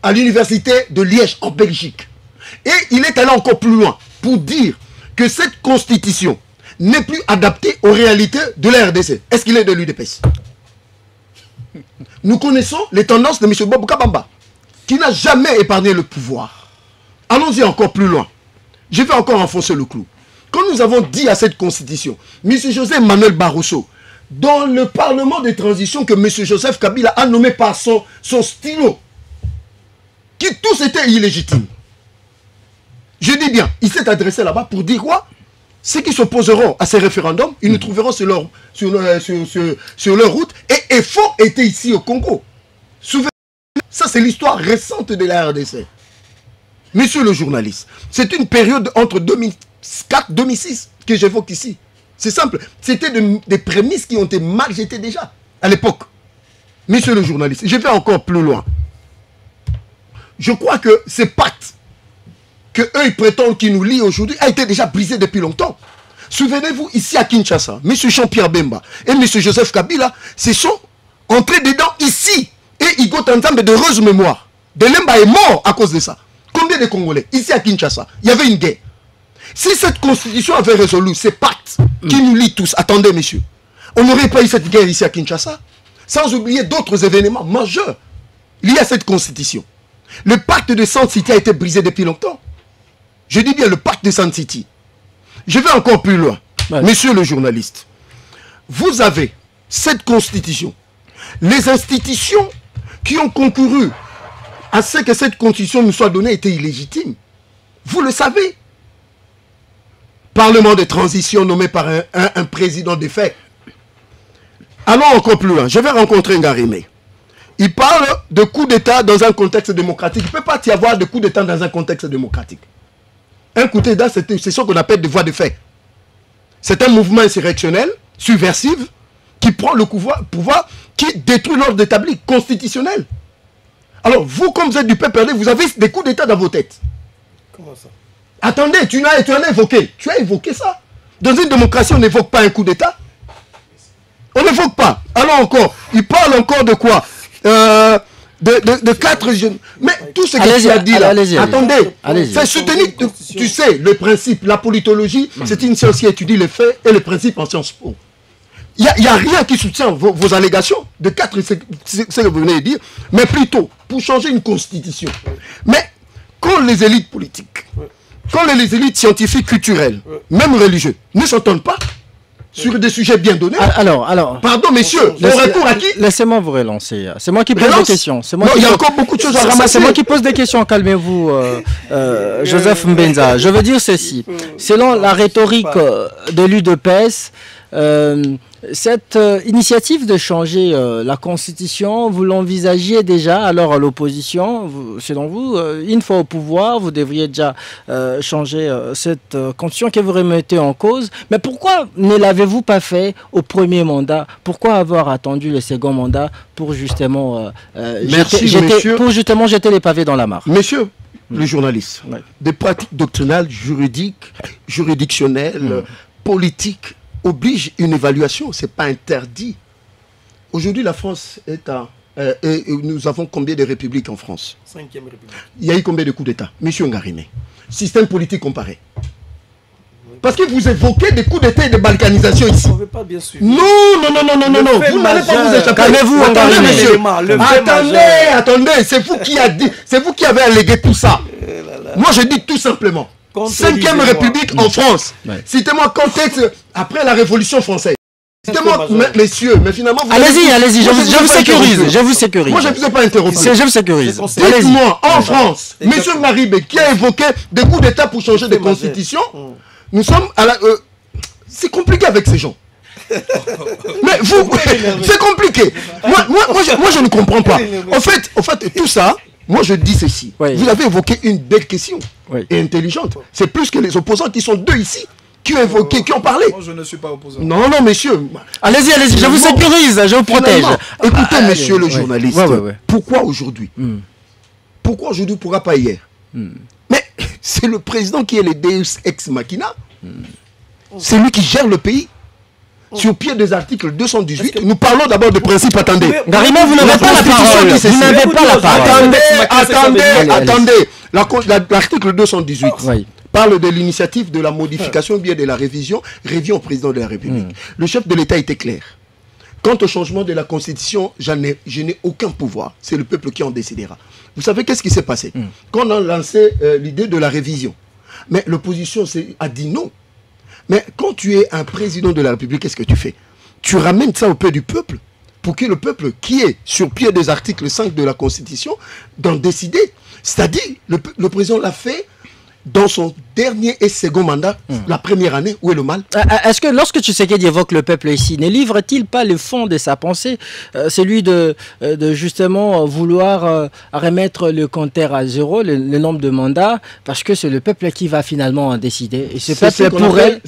À l'université de Liège, en Belgique. Et il est allé encore plus loin pour dire que cette constitution n'est plus adaptée aux réalités de la RDC. Est-ce qu'il est de l'UDPS? Nous connaissons les tendances de M. Bob Kabamba, qui n'a jamais épargné le pouvoir. Allons-y encore plus loin. Je vais encore enfoncer le clou. Quand nous avons dit à cette constitution, M. José Manuel Barroso, dans le parlement de transition que M. Joseph Kabila a nommé par son stylo, qui tous étaient illégitimes. Je dis bien, il s'est adressé là-bas pour dire quoi? Ceux qui s'opposeront à ces référendums, ils nous trouveront sur leur route. Et EFO était ici au Congo. Souvenez-vous, ça c'est l'histoire récente de la RDC. Monsieur le journaliste, c'est une période entre 2004 et 2006 que j'évoque ici. C'est simple. C'était des prémices qui ont été mal jetées déjà à l'époque. Monsieur le journaliste, je vais encore plus loin. Je crois que ces pactes que eux ils prétendent qu'ils nous lient aujourd'hui a été déjà brisé depuis longtemps. Souvenez-vous, ici à Kinshasa, M. Jean-Pierre Bemba et M. Joseph Kabila se sont entrés dedans ici. Et Igo Tanzambe de heureuse mémoire. Delemba est mort à cause de ça. Combien de Congolais? Ici à Kinshasa, il y avait une guerre. Si cette constitution avait résolu ces pactes qui nous lient tous, attendez messieurs, on n'aurait pas eu cette guerre ici à Kinshasa, sans oublier d'autres événements majeurs liés à cette constitution. Le pacte de Sand City a été brisé depuis longtemps. Je dis bien le pacte de Sand City. Je vais encore plus loin. Ouais. Monsieur le journaliste, vous avez cette constitution. Les institutions qui ont concouru à ce que cette constitution nous soit donnée étaient illégitimes. Vous le savez. Parlement de transition nommé par un président de fait. Allons encore plus loin. Je vais rencontrer Ngarimé. Il parle de coup d'État dans un contexte démocratique. Il ne peut pas y avoir de coup d'État dans un contexte démocratique. Un coup d'État, c'est ce qu'on appelle des voies de fait. C'est un mouvement insurrectionnel, subversif, qui prend le pouvoir, qui détruit l'ordre établi, constitutionnel. Alors, vous, comme vous êtes du peuple, vous avez des coups d'État dans vos têtes. Comment ça? Attendez, tu as évoqué. Tu as évoqué ça. Dans une démocratie, on n'évoque pas un coup d'État. On n'évoque pas. Alors encore, il parle encore de quoi? De 4 jeunes. Mais tout ce que tu as dit là, attendez, c'est soutenir, tu sais, le principe, la politologie, c'est une science qui étudie les faits et les principes en sciences po. Il n'y a rien qui soutient vos allégations de 4, ce que vous venez de dire, mais plutôt pour changer une constitution. Mais quand les élites politiques, quand les élites scientifiques, culturelles, même religieuses, ne s'entendent pas sur des sujets bien donnés. Alors, pardon, messieurs, on recourt à qui? Laissez-moi vous relancer. C'est moi qui pose des questions. Non, il y a encore beaucoup de choses à ramasser. C'est moi qui pose des questions. Calmez-vous, Joseph Mbenza. Je veux dire ceci. Selon la rhétorique de l'UDPS, cette initiative de changer la Constitution, vous l'envisagiez déjà alors à l'opposition. Selon vous, une fois au pouvoir, vous devriez déjà changer cette Constitution que vous remettez en cause. Mais pourquoi ne l'avez-vous pas fait au premier mandat? Pourquoi avoir attendu le second mandat pour justement, jeter les pavés dans la mare? Messieurs, les journalistes, des pratiques doctrinales, juridiques, juridictionnelles, politiques, oblige une évaluation, ce n'est pas interdit. Aujourd'hui, la France est à... nous avons combien de républiques en France? 5e République. Il y a eu combien de coups d'État? Monsieur Ngarimé, système politique comparé. Parce que vous évoquez des coups d'État et de balkanisation ici. On ne veut pas bien suivre. Non, vous n'allez pas vous échapper. Calmez-vous, attendez, monsieur. Attendez, c'est vous qui a dit, c'est vous qui avez allégué tout ça. Moi, je dis tout simplement. 5e République en France. Citez-moi contexte après la Révolution française. Citez-moi, messieurs, mais finalement... Allez-y, je vous sécurise. Moi, je ne vous ai pas interrompu. Je vous sécurise. Dites-moi, en France, monsieur Maribe, qui a évoqué des coups d'État pour changer de constitution, nous sommes à la... c'est compliqué avec ces gens. Mais vous, c'est compliqué. Moi, je ne comprends pas. En fait, tout ça... Moi, je dis ceci. Vous avez évoqué une belle question et intelligente. C'est plus que les opposants qui sont deux ici qui ont évoqué, qui ont parlé. Moi, je ne suis pas opposant. Non, messieurs. Allez-y, je vous sécurise, je vous protège. Écoutez, monsieur le journaliste, pourquoi aujourd'hui? Pourquoi aujourd'hui, pourquoi pas hier? Mais c'est le président qui est le Deus ex machina. C'est lui qui gère le pays. sur pied des articles 218. Nous parlons d'abord de principe. Attendez. Garimé, vous n'avez pas la parole. Vous n'avez pas la parole. Attendez. L'article 218 parle de l'initiative de la modification ou bien de la révision au président de la République. Le chef de l'État était clair. Quant au changement de la Constitution, je n'ai aucun pouvoir. C'est le peuple qui en décidera. Vous savez qu'est-ce qui s'est passé? Quand on a lancé l'idée de la révision, mais l'opposition a dit non. Mais quand tu es un président de la République, qu'est-ce que tu fais? Tu ramènes ça au pied du peuple pour que le peuple, qui est sur pied des articles 5 de la Constitution, d'en décider. C'est-à-dire, le président l'a fait dans son dernier et second mandat, la première année. Où est le mal? Est-ce que lorsque Tshisekedi évoque le peuple ici, ne livre-t-il pas le fond de sa pensée, celui de justement vouloir remettre le compteur à zéro, le nombre de mandats, parce que c'est le peuple qui va finalement en décider. Et ce peuple pourrait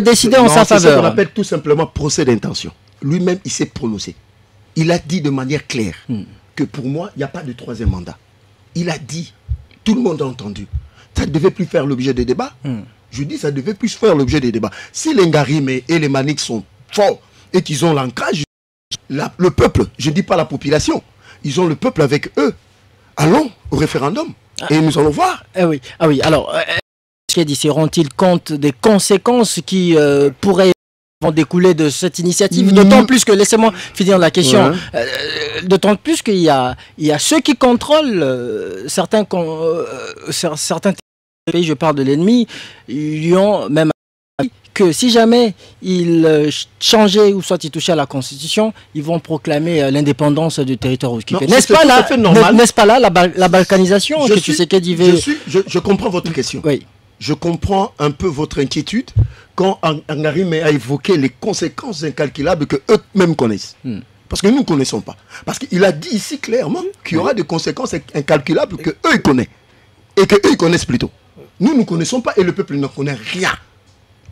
décider en sa faveur. C'est ce qu'on appelle tout simplement procès d'intention. Lui-même, il s'est prononcé. Il a dit de manière claire que pour moi, il n'y a pas de troisième mandat. Il a dit, tout le monde a entendu. Ça ne devait plus faire l'objet des débats. Je dis, ça ne devait plus faire l'objet des débats. Si les Ngarim et les Maniks sont forts et qu'ils ont l'ancrage, le peuple, je ne dis pas la population, ils ont le peuple avec eux. Allons au référendum et nous allons voir. Ah oui, alors, seront-ils compte des conséquences qui pourraient découler de cette initiative, d'autant plus que, laissez-moi finir la question, d'autant plus qu'il y a ceux qui contrôlent certains pays, je parle de l'ennemi, ils lui ont même dit que si jamais ils changeaient ou soit ils touchaient à la Constitution, ils vont proclamer l'indépendance du territoire occupé. N'est-ce pas là la balkanisation que Tshisekedi veut? Je comprends votre question. Oui. Je comprends un peu votre inquiétude quand Ngarim a évoqué les conséquences incalculables que eux-mêmes connaissent. Parce que nous ne connaissons pas. Parce qu'il a dit ici clairement qu'il y aura des conséquences incalculables que eux ils connaissent. Et que eux ils connaissent plutôt. Nous ne connaissons pas et le peuple ne connaît rien.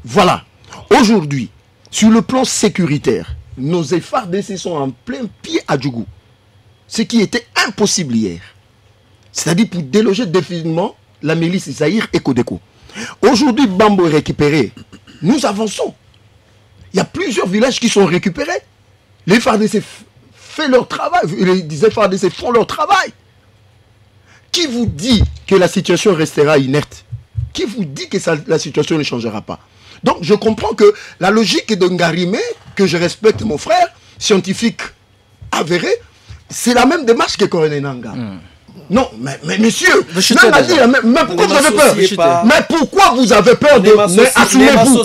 Voilà. Aujourd'hui, sur le plan sécuritaire, nos FARDC sont en plein pied à Djougou. Ce qui était impossible hier. C'est-à-dire pour déloger définitivement la milice Zahir et Kodeko. Aujourd'hui, Bambo est récupéré. Nous avançons. Il y a plusieurs villages qui sont récupérés. Les FARDC font leur travail. Les FARDC font leur travail. Qui vous dit que la situation restera inerte? Qui vous dit que la situation ne changera pas? Donc je comprends que la logique de Ngarimé, que je respecte mon frère, scientifique avéré, c'est la même démarche que Corneille Nangaa. Non, mais monsieur, mais pourquoi vous avez peur? Mais pourquoi vous avez peur de... Assumez-vous.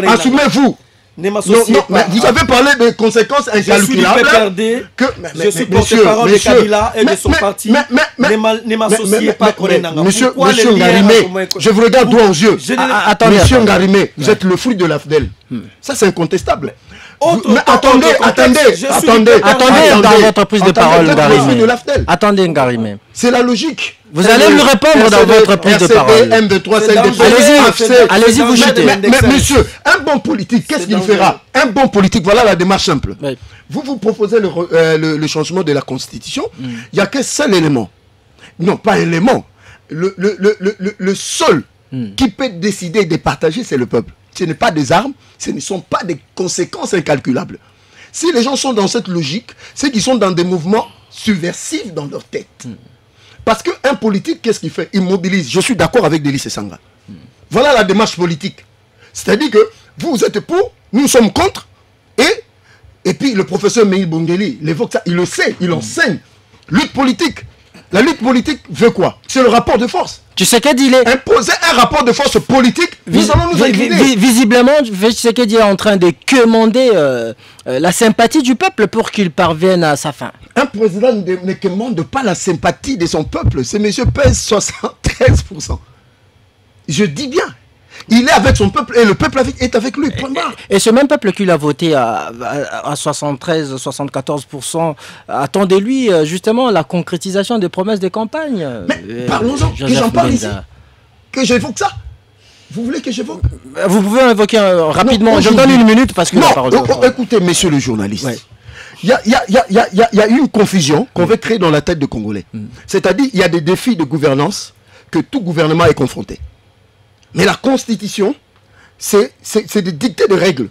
Assumez-vous. Vous avez parlé des conséquences incalculables. Je suis porte-parole de Kabila et de son parti. Ne m'associez pas, Corneille Nangaa. Monsieur Ngarimé, je vous regarde droit aux yeux. Monsieur Ngarimé, vous êtes le fruit de l'AFDEL. Ça, c'est incontestable. Attendez, dans votre prise de parole, Ngarimé. Attendez, Ngarimé. C'est la logique. Vous allez lui répondre dans votre prise de parole. Allez-y, vous chutez. Mais monsieur, un bon politique, qu'est-ce qu'il fera? Un bon politique, voilà la démarche simple. Vous proposez le changement de la Constitution. Il n'y a qu'un seul élément. Non, pas un élément. Le seul qui peut décider de partager, c'est le peuple. Ce n'est pas des armes, ce ne sont pas des conséquences incalculables. Si les gens sont dans cette logique, c'est qu'ils sont dans des mouvements subversifs dans leur tête. Parce qu'un politique, qu'est-ce qu'il fait? Il mobilise. Je suis d'accord avec Delis Esanga. Voilà la démarche politique. C'est-à-dire que vous êtes pour, nous sommes contre, et puis le professeur Meïl Bongeli, il évoque ça, il le sait, il enseigne. Lutte politique. La lutte politique veut quoi? C'est le rapport de force. Tshisekedi est... Imposer un rapport de force politique, nous allons nous incliner. Visiblement, Tshisekedi est en train de quémander la sympathie du peuple pour qu'il parvienne à sa fin. Un président ne quémande pas la sympathie de son peuple. Ce monsieur pèse 73%. Je dis bien. Il est avec son peuple et le peuple est avec lui. Et ce même peuple qui l'a voté à 73-74%, attend de lui justement la concrétisation des promesses de campagne. Mais parlons-en, que j'en parle ici. Que j'évoque ça. Vous voulez que j'évoque? Vous pouvez évoquer rapidement. Je vous donne une minute parce que la parole... Écoutez, messieurs les journalistes. Ouais. Il y a une confusion qu'on veut créer dans la tête des Congolais. C'est-à-dire il y a des défis de gouvernance que tout gouvernement est confronté. Mais la Constitution, c'est de dicter des règles.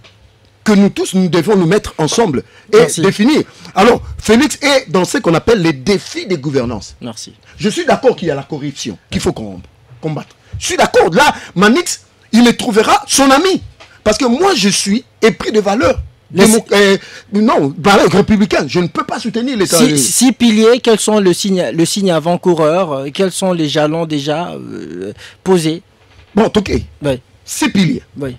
que nous tous, nous devons nous mettre ensemble et définir. Alors, Félix est dans ce qu'on appelle les défis des gouvernances. Merci. Je suis d'accord qu'il y a la corruption qu'il faut combattre. Je suis d'accord. Là, Manix, il me trouvera son ami. Parce que moi, je suis épris de valeurs. Républicain. Je ne peux pas soutenir l'État. Six piliers, quels sont le signe avant-coureur? Quels sont les jalons déjà posés? Bon, ok. Oui. 6 piliers. Oui.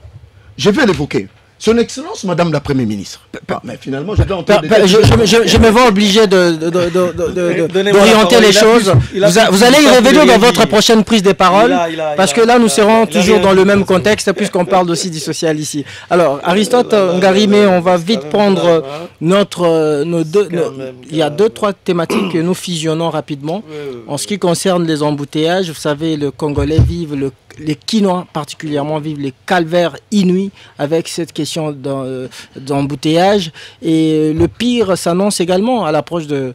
Je vais l'évoquer. Son Excellence, Madame la Première ministre. Mais finalement, je dois entendre... Je me vois obligé d'orienter les choses. Vous allez y revenir dans votre prochaine prise de parole, parce que là, nous serons toujours dans le même contexte, puisqu'on parle aussi du social ici. Alors, Aristote Ngarimé, on va vite prendre il y a 2-3 thématiques que nous fusionnons rapidement. En ce qui concerne les embouteillages, vous savez, le Congolais vivent les Quinois particulièrement vivent les calvaires inouïs avec cette question d'embouteillage. Et le pire s'annonce également à l'approche de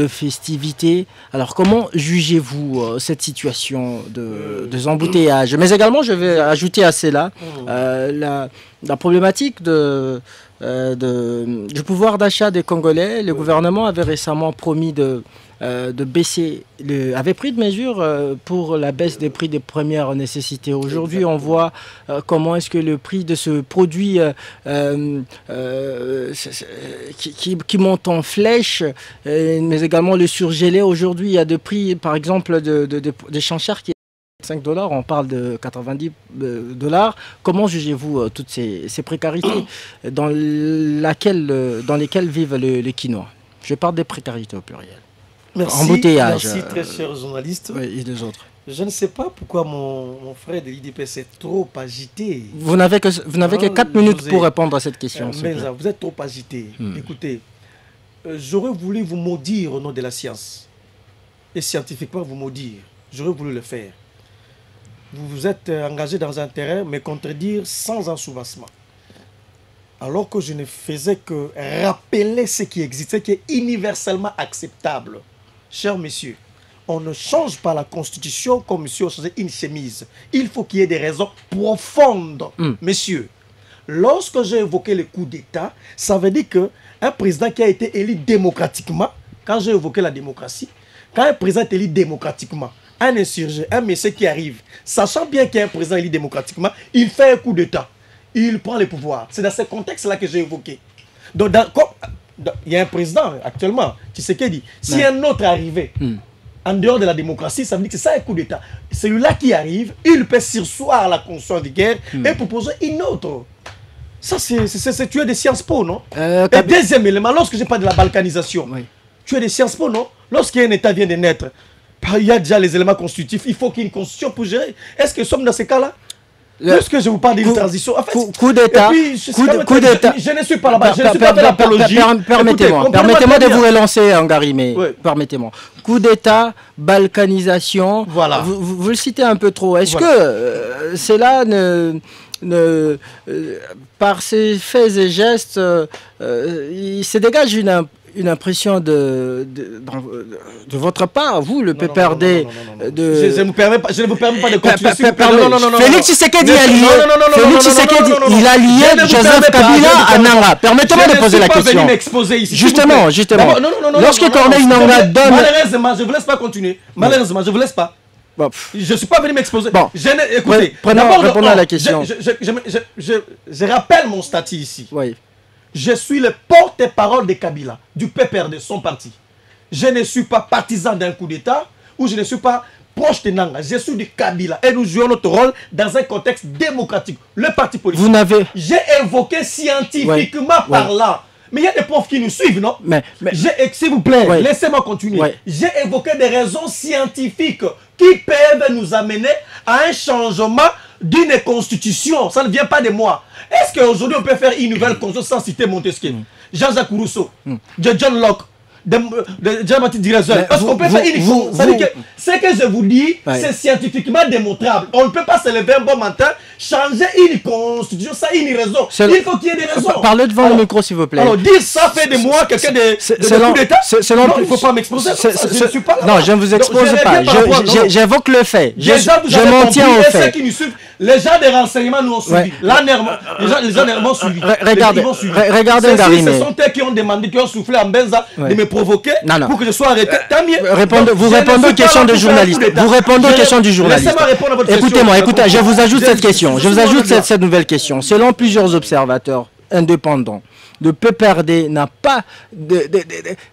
festivités. Alors comment jugez-vous cette situation des embouteillages? Mais également, je vais ajouter à cela la problématique du pouvoir d'achat des Congolais. Le gouvernement avait récemment promis de baisser, avait pris de mesures pour la baisse des prix des premières nécessités. Aujourd'hui, on voit comment est-ce que le prix de ce produit qui monte en flèche, mais également le surgelé. Aujourd'hui, il y a des prix, par exemple, des chanchères qui 5 $, on parle de 90 $. Comment jugez-vous toutes ces précarités dans lesquelles vivent les Quinois? Je parle des précarités au pluriel. Merci, merci très cher journaliste. Oui, et les autres. Je ne sais pas pourquoi mon frère de l'IDPS est trop agité. Vous n'avez que 4 minutes pour répondre à cette question. Vous êtes trop agité. Écoutez, j'aurais voulu vous maudire au nom de la science. Et scientifiquement vous maudire. J'aurais voulu le faire. Vous vous êtes engagé dans un terrain, mais contredire sans ensouvassement. Alors que je ne faisais que rappeler ce qui existe, ce qui est universellement acceptable. Chers messieurs, on ne change pas la Constitution comme monsieur a changé une chemise. Il faut qu'il y ait des raisons profondes. Messieurs, lorsque j'ai évoqué le coup d'État, ça veut dire qu'un président qui a été élu démocratiquement, quand j'ai évoqué la démocratie, quand un président est élu démocratiquement, un insurgé, un monsieur qui arrive, sachant bien qu'il y a un président élu démocratiquement, il fait un coup d'État. Il prend le pouvoir. C'est dans ce contexte-là que j'ai évoqué. Donc, il y a un président actuellement, tu sais qu'il dit, si un autre arrivait en dehors de la démocratie, ça veut dire que c'est ça un coup d'État. Celui-là qui arrive, il peut surseoir la constitution de guerre et proposer une autre. Ça, c'est tuer des Sciences Po, non? Et deuxième élément, lorsque je parle de la balkanisation, tuer des Sciences Po, non? Lorsqu'un État vient de naître, il y a déjà les éléments constitutifs, il faut qu'il y ait une constitution pour gérer. Est-ce que nous sommes dans ces cas-là? Lorsque je vous parle d'une transition, en fait, coup d'État, je ne suis pas là-bas, je ne suis pas de l'apologie. Permettez-moi de vous relancer, Ngarimé. Permettez-moi. Coup d'État, balkanisation. Voilà. Vous le citez un peu trop. Est-ce que cela par ces faits et gestes, il se dégage une impression de votre part, vous, le PPRD. Je ne vous permets pas de continuer. Félix Tshisekedi il a lié Joseph Kabila à Nanga. Permettez-moi de poser la question. Justement. Lorsque Corneille Nanga donne... Malheureusement, je ne vous laisse pas continuer. Malheureusement, je ne vous laisse pas. Je ne suis pas venu m'exposer. Écoutez, répondons à la question. Je rappelle mon statut ici. Oui. Je suis le porte-parole de Kabila, du PPRD, son parti. Je ne suis pas partisan d'un coup d'État ou je ne suis pas proche de Nanga. Je suis du Kabila et nous jouons notre rôle dans un contexte démocratique. Le parti politique. J'ai évoqué scientifiquement parlant. Mais il y a des profs qui nous suivent, non? S'il vous plaît, laissez-moi continuer. J'ai évoqué des raisons scientifiques qui peuvent nous amener à un changement d'une constitution. Ça ne vient pas de moi. Est-ce qu'aujourd'hui on peut faire une nouvelle constitution sans citer Montesquieu, Jean-Jacques Rousseau, John Locke, Jean-Baptiste Direzol. Parce qu'on peut faire uniquement. Ce que je vous dis, c'est scientifiquement démontrable. On ne peut pas se lever un bon matin, changer une constitution, ça a une raison. Il faut qu'il y ait des raisons. Parlez devant le micro, s'il vous plaît. Alors, dire ça fait de moi quelqu'un de coup d'État. Non, il ne faut pas m'exposer. Je ne suis pas là. Non, je ne vous expose pas. J'évoque le fait. Je m'en tiens au fait. Les gens des renseignements nous ont suivis. Les gens m'ont suivi. Regardez Garimé. Ce sont eux qui ont demandé, qui ont soufflé en benza de me provoquer pour que je sois arrêté. Tant mieux. Vous répondez aux questions de journalistes. Vous répondez aux questions du journaliste. Laissez-moi répondre à votre question. Écoutez-moi, écoutez, je vous ajoute cette question. Je vous ajoute cette nouvelle question. Selon plusieurs observateurs indépendants, le PPRD n'a pas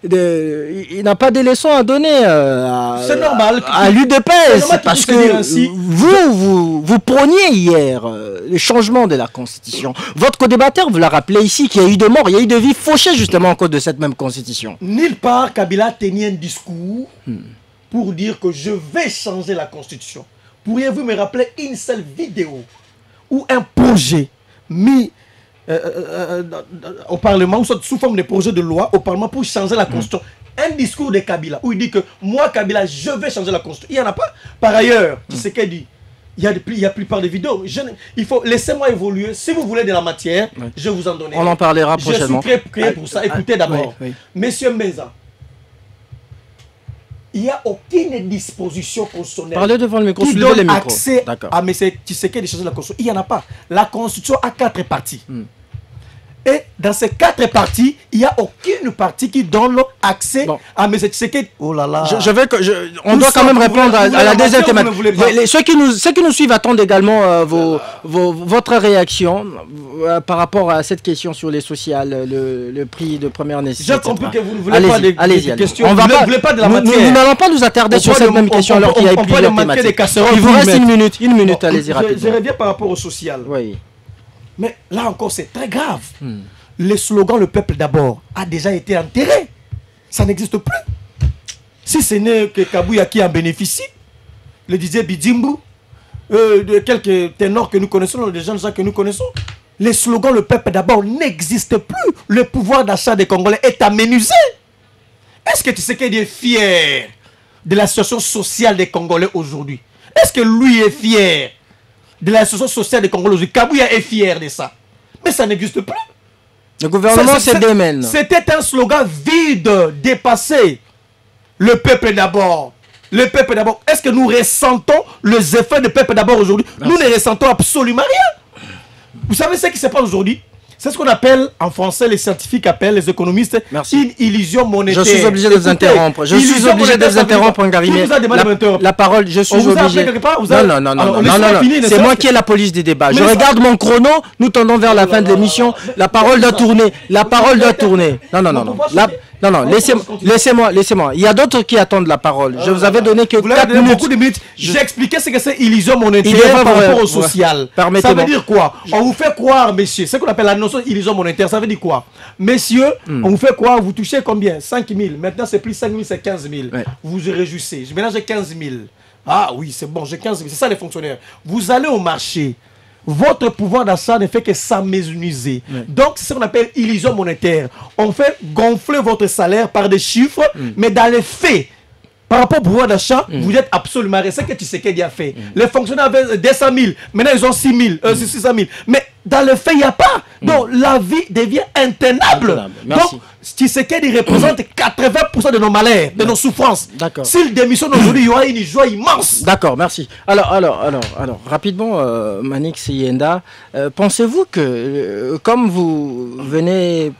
il n'a pas des leçons à donner à l'UDPS, parce que vous prôniez hier le changement de la Constitution. Votre co-débatteur vous l'a rappelé ici, qu'il y a eu de morts, il y a eu de vies fauchées justement à cause de cette même Constitution. Nulle part Kabila tenait un discours pour dire que je vais changer la Constitution. Pourriez-vous me rappeler une seule vidéo ou un projet mis au Parlement, ou sous forme de projet de loi au Parlement pour changer la Constitution? Un discours de Kabila où il dit que moi, Kabila, je vais changer la Constitution. Il n'y en a pas. Par ailleurs, tu sais qu'il dit, il y a plupart des vidéos. Il faut laissez-moi évoluer. Si vous voulez de la matière, je vous en donnerai. On en parlera prochainement. Je suis très prêt pour ça. Écoutez d'abord. Monsieur Meza, il n'y a aucune disposition constitutionnelle. Parlez devant le micro, qui soulevez donne le micro. accès à M. Tshisekedi de changer la Constitution. Il n'y en a pas. La Constitution a 4 parties. Et dans ces 4 parties, il n'y a aucune partie qui donne accès à M. Tshisekedi. Oh là là. On doit quand même répondre à la deuxième thématique. Ceux qui nous suivent attendent également votre réaction par rapport à cette question sur les sociales, le prix de première nécessité. J'ai compris que vous ne voulez pas des questions. Vous ne voulez pas de la matière. Nous n'allons pas nous attarder sur cette même question alors qu'il y a plusieurs thématiques. Il vous reste une minute, allez-y rapidement. Je reviens par rapport au social. Oui. Mais là encore, c'est très grave. Le slogan « Le peuple d'abord » a déjà été enterré. Ça n'existe plus. Si ce n'est que Kabouya qui en bénéficie, le Didier Bidjimbu, de quelques ténors que nous connaissons, des jeunes gens que nous connaissons, le slogan « Le peuple d'abord » n'existe plus. Le pouvoir d'achat des Congolais est amenuisé. Est-ce que tu sais qu'il est fier de la situation sociale des Congolais aujourd'hui? Est-ce que lui est fier de la situation sociale des Congolais aujourd'hui? Kabouya est fier de ça. Mais ça n'existe plus. Le gouvernement se démène. C'était un slogan vide, dépassé. Le peuple d'abord. Le peuple d'abord. Est-ce que nous ressentons les effets du peuple d'abord aujourd'hui? Nous ne ressentons absolument rien. Vous savez ce qui se passe aujourd'hui? C'est ce qu'on appelle, en français, les scientifiques appellent, les économistes, une illusion monétaire. Je suis obligé de vous interrompre. Je suis obligé de vous interrompre, Ngarimé. La parole, je suis obligé. Non. C'est moi qui ai la police des débats. Je regarde mon chrono, nous tendons vers la fin de l'émission. La parole doit tourner. La parole doit tourner. Non, laissez-moi. Il y a d'autres qui attendent la parole. Je vous avais donné que 4 minutes. Beaucoup de minutes. J'ai expliqué ce que c'est illusion monétaire par rapport au social. Ça veut dire quoi? On vous fait croire, messieurs, ce qu'on appelle la notion d'illusion monétaire, ça veut dire quoi? Messieurs, on vous fait croire, vous touchez combien? 5 000. Maintenant, c'est plus 5 000, c'est 15 000. Vous vous réjouissez. Maintenant, j'ai 15 000. Ah oui, c'est bon, j'ai 15 000. C'est ça les fonctionnaires. Vous allez au marché. Votre pouvoir d'achat ne fait que s'amenuiser. Donc, c'est ce qu'on appelle illusion monétaire. On fait gonfler votre salaire par des chiffres, mais dans les faits, par rapport au pouvoir d'achat, vous êtes absolument rien. C'est ce que Tshisekedi a fait. Les fonctionnaires avaient 200 000, maintenant ils ont 600 000. Mais dans le fait, il n'y a pas. Donc, la vie devient intenable. Donc, Tshisekedi représente 80% de nos malheurs, de nos souffrances. S'il démissionne aujourd'hui, il y aura une joie immense. D'accord, merci. Alors, rapidement, Manix Yenda, pensez-vous que, comme vous venez,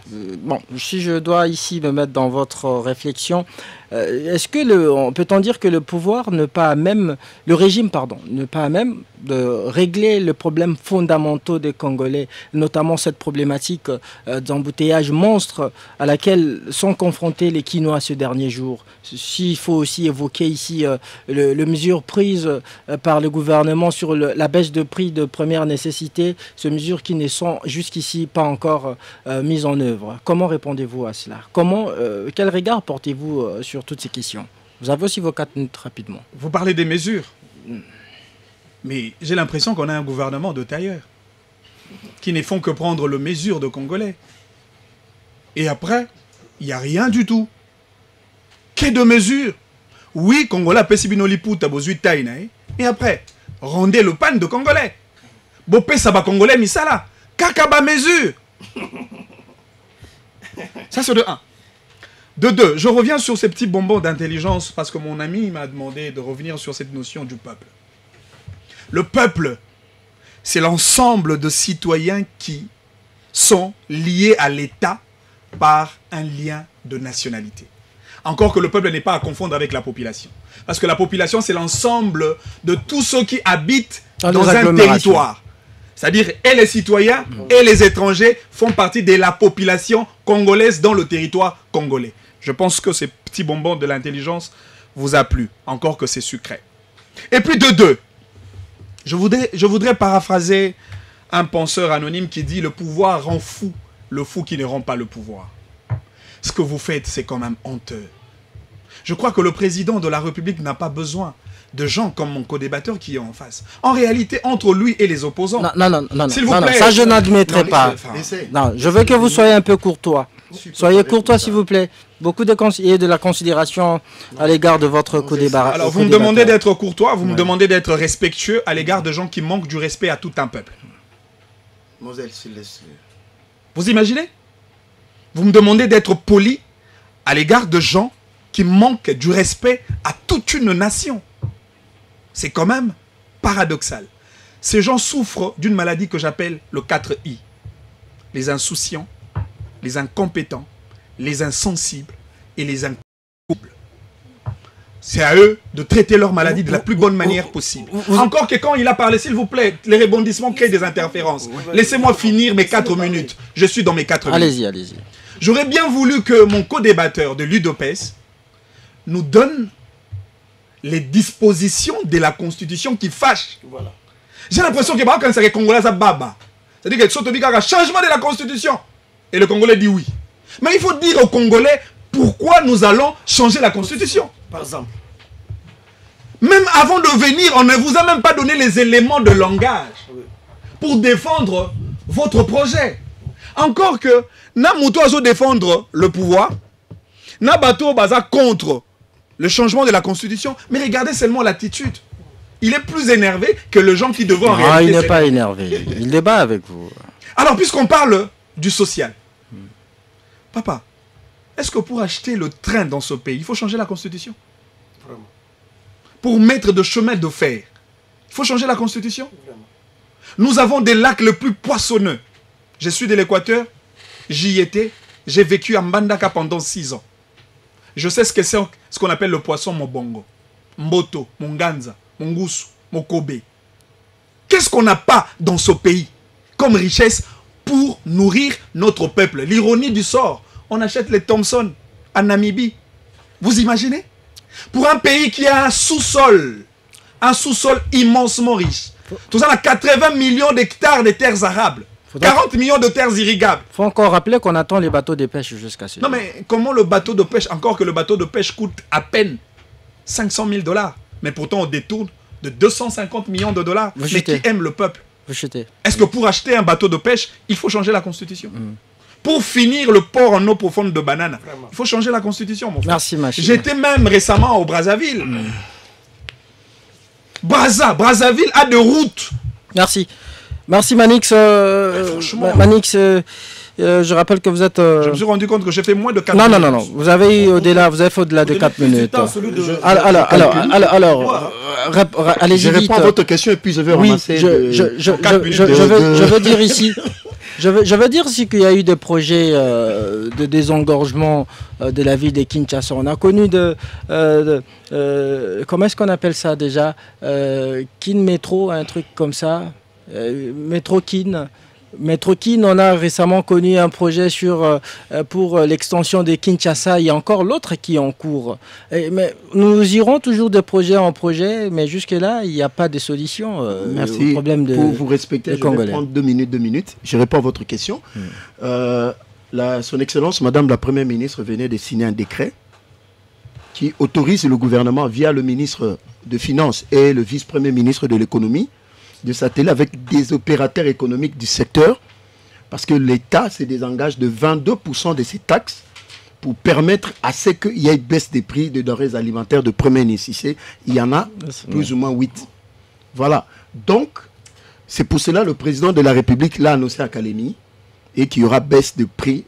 si je dois ici me mettre dans votre réflexion, est-ce que peut-on dire que le pouvoir ne pas à même, le régime, ne pas à même de régler le problème fondamentaux des Congolais, notamment cette problématique d'embouteillage monstre à laquelle sont confrontés les Quinois ces derniers jours? S'il faut aussi évoquer ici les mesures prises par le gouvernement sur la baisse de prix de première nécessité, ces mesures qui ne sont jusqu'ici pas encore mises en œuvre. Comment répondez-vous à cela? Quel regard portez-vous sur toutes ces questions? Vous avez aussi vos 4 minutes rapidement. Vous parlez des mesures, mais j'ai l'impression qu'on a un gouvernement de tailleurs qui ne font que prendre les mesures de Congolais. Et après, il n'y a rien du tout. Que de mesures. Oui, Congolais, Pessibino Liputa, Bozui Taïna. Et après, rendez le pan de Congolais. Bopé Saba Congolais, Misala. Kakaba mesure. Ça, c'est de 1. De 2, je reviens sur ces petits bonbons d'intelligence parce que mon ami m'a demandé de revenir sur cette notion du peuple. Le peuple, c'est l'ensemble de citoyens qui sont liés à l'État par un lien de nationalité. Encore que le peuple n'est pas à confondre avec la population. Parce que la population, c'est l'ensemble de tous ceux qui habitent dans un territoire. C'est-à-dire, et les citoyens et les étrangers font partie de la population congolaise dans le territoire congolais. Je pense que ces petits bonbons de l'intelligence vous a plu. Encore que c'est sucré. Et puis de 2, je voudrais paraphraser un penseur anonyme qui dit « Le pouvoir rend fou, le fou qui ne rend pas le pouvoir ». Ce que vous faites, c'est quand même honteux. Je crois que le président de la République n'a pas besoin de gens comme mon co-débatteur qui est en face. En réalité, entre lui et les opposants... Non, s'il vous plaît, ça je n'admettrai pas. Non, je veux que vous soyez un peu courtois. Soyez courtois, s'il vous plaît. Beaucoup de la considération à l'égard de votre co-débatteur. Alors, vous me demandez d'être courtois, vous me demandez d'être respectueux à l'égard de gens qui manquent du respect à tout un peuple. Vous imaginez? Vous me demandez d'être poli à l'égard de gens qui manquent du respect à toute une nation. C'est quand même paradoxal. Ces gens souffrent d'une maladie que j'appelle le 4I. Les insouciants, les incompétents, les insensibles et les incompétents. C'est à eux de traiter leur maladie de la plus bonne manière possible. Encore que quand il a parlé, s'il vous plaît, les rebondissements créent des interférences. Laissez-moi finir mes 4 minutes. Je suis dans mes 4 minutes. Allez-y, allez-y. J'aurais bien voulu que mon co-débatteur de l'UDPS nous donne les dispositions de la Constitution qui fâchent. Voilà. J'ai l'impression que quand c'est les Congolais, ça baba. C'est-à-dire que il y a un changement de la Constitution. Et le Congolais dit oui. Mais il faut dire aux Congolais pourquoi nous allons changer la Constitution. Par exemple. Même avant de venir, on ne vous a même pas donné les éléments de langage pour défendre votre projet. Encore que, na mouto azo défendre le pouvoir, na bateau baza contre le changement de la Constitution, mais regardez seulement l'attitude. Il est plus énervé que les gens qui devront en réalité... Ah, il n'est pas énervé. Il débat avec vous. Alors, puisqu'on parle du social, papa, est-ce que pour acheter le train dans ce pays, il faut changer la Constitution? Vraiment. Pour mettre de chemin de fer, il faut changer la Constitution? Vraiment. Nous avons des lacs les plus poissonneux. Je suis de l'Équateur, j'y étais, j'ai vécu à Mbandaka pendant 6 ans. Je sais ce que c'est ce qu'on appelle le poisson Mobongo, Mboto, Monganza, Mongusu, Mokobe. Qu'est-ce qu'on n'a pas dans ce pays comme richesse pour nourrir notre peuple? L'ironie du sort, on achète les Thompson à Namibie. Vous imaginez? Pour un pays qui a un sous-sol immensement riche. Tout ça, on a 80 millions d'hectares de terres arables. 40 millions de terres irrigables. Il faut encore rappeler qu'on attend les bateaux de pêche jusqu'à ce... Non mais comment le bateau de pêche, encore que le bateau de pêche coûte à peine 500 000 $. Mais pourtant on détourne de 250 millions de $. Mais qui aime le peuple? Est-ce que pour acheter un bateau de pêche, il faut changer la Constitution? Pour finir le port en eau profonde de banane, il faut changer la Constitution, mon frère. Merci, Machine. J'étais même récemment au Brazzaville. Brazzaville a des routes. Merci. Merci Manix. Manix, je rappelle que vous êtes... Je me suis rendu compte que j'ai fait moins de 4 minutes. Non. Vous avez fait au-delà de 4 minutes. Alors, allez-y vite. Je réponds à votre question et puis je vais ramasser... Je veux dire ici... Je veux dire aussi qu'il y a eu des projets de désengorgement de la ville de Kinshasa. On a connu comment est-ce qu'on appelle ça déjà? Kin Métro, un truc comme ça. Métro Kin, on a récemment connu un projet pour l'extension de Kinshasa. Il y a encore l'autre qui est en cours. Mais nous irons toujours de projet en projet, mais jusque-là, il n'y a pas de solution Merci. au problème de Pour vous respecter, je vais prendre 2 minutes. Je réponds à votre question. Son Excellence, Madame la Première ministre, venait de signer un décret qui autorise le gouvernement, via le ministre de Finances et le vice-premier ministre de l'économie, de s'atteler avec des opérateurs économiques du secteur, parce que l'État se désengage de 22% de ses taxes pour permettre à ce qu'il y ait une baisse des prix de denrées alimentaires de première nécessité. Il y en a plus ou moins 8. Voilà. Donc, c'est pour cela que le président de la République l'a annoncé à Kalemi et qu'il y aura baisse de prix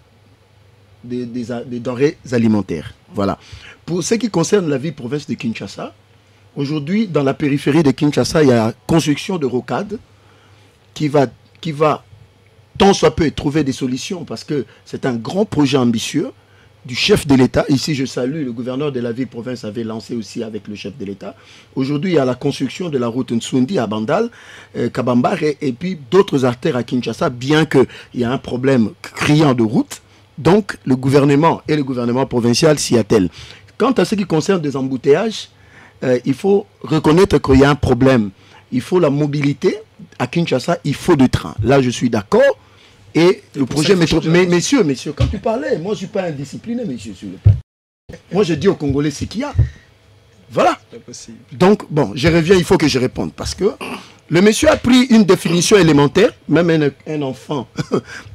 des denrées alimentaires. Voilà. Pour ce qui concerne la ville province de Kinshasa, aujourd'hui, dans la périphérie de Kinshasa, il y a la construction de rocades qui va tant soit peu trouver des solutions parce que c'est un grand projet ambitieux du chef de l'État. Ici, je salue le gouverneur de la ville-province avait lancé aussi avec le chef de l'État. Aujourd'hui, il y a la construction de la route Nsundi à Bandal, Kabambar et puis d'autres artères à Kinshasa, bien qu'il y a un problème criant de route. Donc, le gouvernement et le gouvernement provincial s'y attellent. Quant à ce qui concerne des embouteillages, il faut reconnaître qu'il y a un problème. Il faut la mobilité. À Kinshasa, il faut des trains. Là, je suis d'accord. Et le projet métro... Mais messieurs, quand tu parlais, moi je ne suis pas indiscipliné, messieurs, sur le plan. Moi je dis aux Congolais ce qu'il y a. Voilà. Donc, bon, je reviens, il faut que je réponde. Parce que le monsieur a pris une définition élémentaire, même un enfant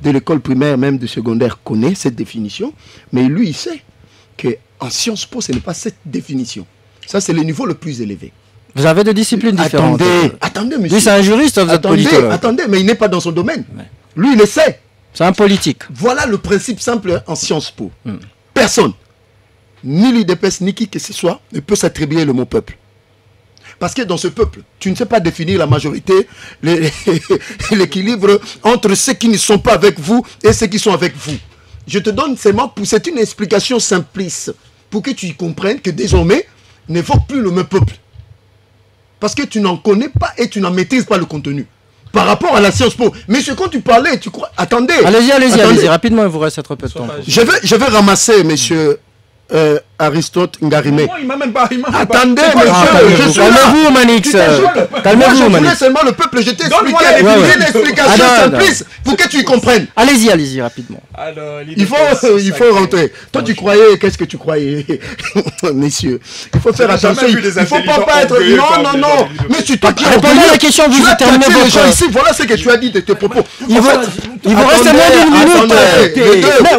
de l'école primaire, même de secondaire, connaît cette définition. Mais lui, il sait qu'en Sciences Po, ce n'est pas cette définition. Ça, c'est le niveau le plus élevé. Vous avez des disciplines différentes. Attendez, monsieur. Lui, c'est un juriste, vous êtes politologue. Attendez, mais il n'est pas dans son domaine. Ouais. Lui, il le sait. C'est un politique. Voilà le principe simple en Sciences Po. Personne, ni l'UDPS, ni qui que ce soit, ne peut s'attribuer le mot peuple. Parce que dans ce peuple, tu ne sais pas définir la majorité, l'équilibre entre ceux qui ne sont pas avec vous et ceux qui sont avec vous. Je te donne seulement, c'est une explication simpliste, pour que tu comprennes que désormais, n'évoque plus le même peuple. Parce que tu n'en connais pas et tu n'en maîtrises pas le contenu. Par rapport à la Sciences Po. Monsieur, quand tu parlais, tu crois... Attendez. Allez-y, rapidement, il vous reste trop peu de temps. Je vais ramasser, monsieur Aristote Ngarimé. Il m'a même pas... Attendez, monsieur. Calmez-vous, Manix. Calmez-vous, Manix. Je voulais seulement le peuple, je t'ai expliqué une explication simpliste pour que tu y comprennes. Allez-y, rapidement. Alors, il faut rentrer. Toi, tu croyais... Qu'est-ce que tu croyais, messieurs? Il faut faire attention. Il ne faut pas être... Non. Mais c'est toi qui as... Répondez à la question, vous terminez votre... gens ici. Voilà ce que tu as dit de tes propos. Il vous reste moins d'une minute.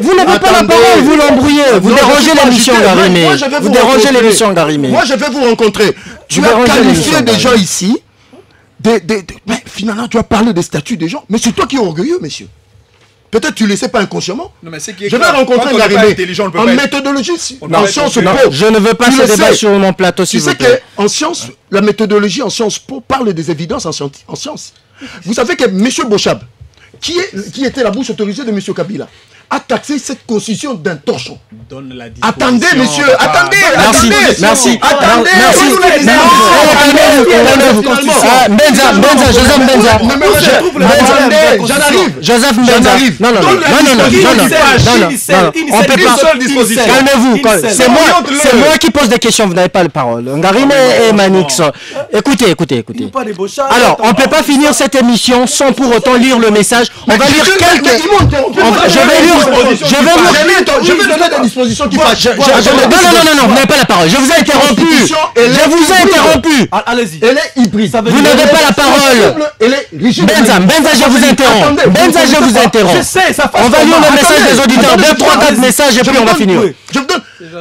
Vous n'avez pas la parole, vous l'embrouillez. Vous dérangez l'émission, Ngarimé. Vous dérangez l'émission, Ngarimé. Moi, je vais vous rencontrer. Tu as qualifié des gens ici. Mais finalement, tu as parlé des statuts des gens. Mais c'est toi qui es orgueilleux, monsieur. Peut-être tu ne le sais pas inconsciemment. Non, mais je vais rencontrer Ngarimé en méthodologie, en sciences po. Je ne veux pas ce débat sur mon plateau, s'il vous plaît. Tu sais qu'en sciences, la méthodologie en sciences po parle des évidences en sciences. Vous savez que M. Bochab, qui était la bouche autorisée de M. Kabila, a taxé cette constitution d'un torchon. Attendez, monsieur, attendez. Merci. Joseph Benza. Non. On peut pas. Calmez-vous. C'est moi qui pose des questions, vous n'avez pas la parole. Ngarimé et Manix. Écoutez. Alors, on ne peut pas finir cette émission sans pour autant lire le message. On va lire quelques... Je vais donner des dispositions qui fâchent. Non, vous n'avez pas la parole. Je vous ai interrompu. Allez-y. Elle est hybride. Vous n'avez pas la parole. Benza, je vous interromps. On va lire le message des auditeurs. 2, 3, 4 messages et puis on va finir.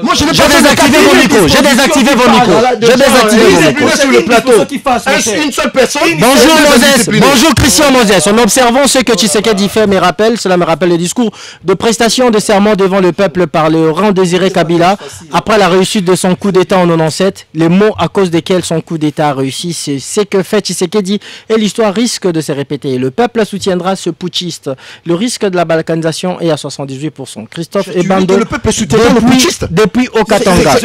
Moi, j'ai désactivé vos micros. J'ai désactivé vos micros. Sur le plateau. Une seule personne. Bonjour Moses. Bonjour Christian Moses. En observant ce que Tshisekedi fait cela me rappelle le discours de prestation de serment devant le peuple par le rang désiré Kabila après la réussite de son coup d'état en 97. Les mots à cause desquels son coup d'état a réussi, c'est ce que fait Tshisekedi et l'histoire risque de se répéter. Le peuple soutiendra ce putschiste. Le risque de la balkanisation est à 78%. Christophe Ebando. Le peuple soutiendra le putschiste depuis Okatanga.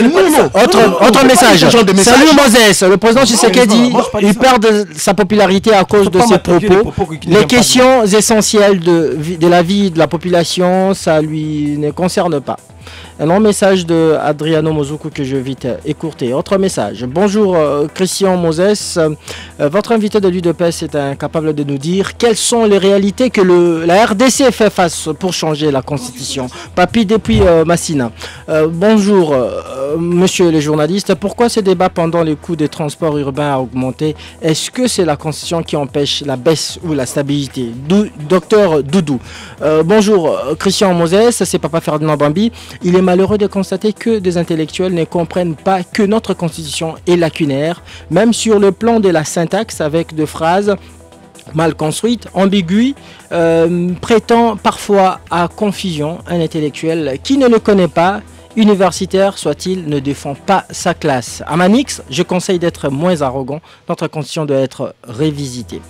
Autre message. Salut Moses. Le président Tshisekedi, il perd sa popularité à cause de ses propos. Les questions essentielles de la vie de la population, ça lui ne concerne pas. Un long message de Adriano Mozuku que je vais vite écourter. Autre message. Bonjour Christian Moses. Votre invité de l'UDPS est incapable de nous dire quelles sont les réalités que la RDC fait face pour changer la constitution. Papi depuis Massina. Bonjour monsieur les journalistes. Pourquoi ce débat pendant les coûts des transports urbains a augmenté? Est-ce que c'est la constitution qui empêche la baisse ou la stabilité? Docteur Doudou. Bonjour Christian Moses, c'est Papa Ferdinand Bambi. Il est malheureux de constater que des intellectuels ne comprennent pas que notre constitution est lacunaire, même sur le plan de la syntaxe, avec des phrases mal construites, ambiguës, prêtant parfois à confusion. Un intellectuel qui ne le connaît pas, universitaire soit-il, ne défend pas sa classe. À Manix, je conseille d'être moins arrogant. Notre constitution doit être révisitée.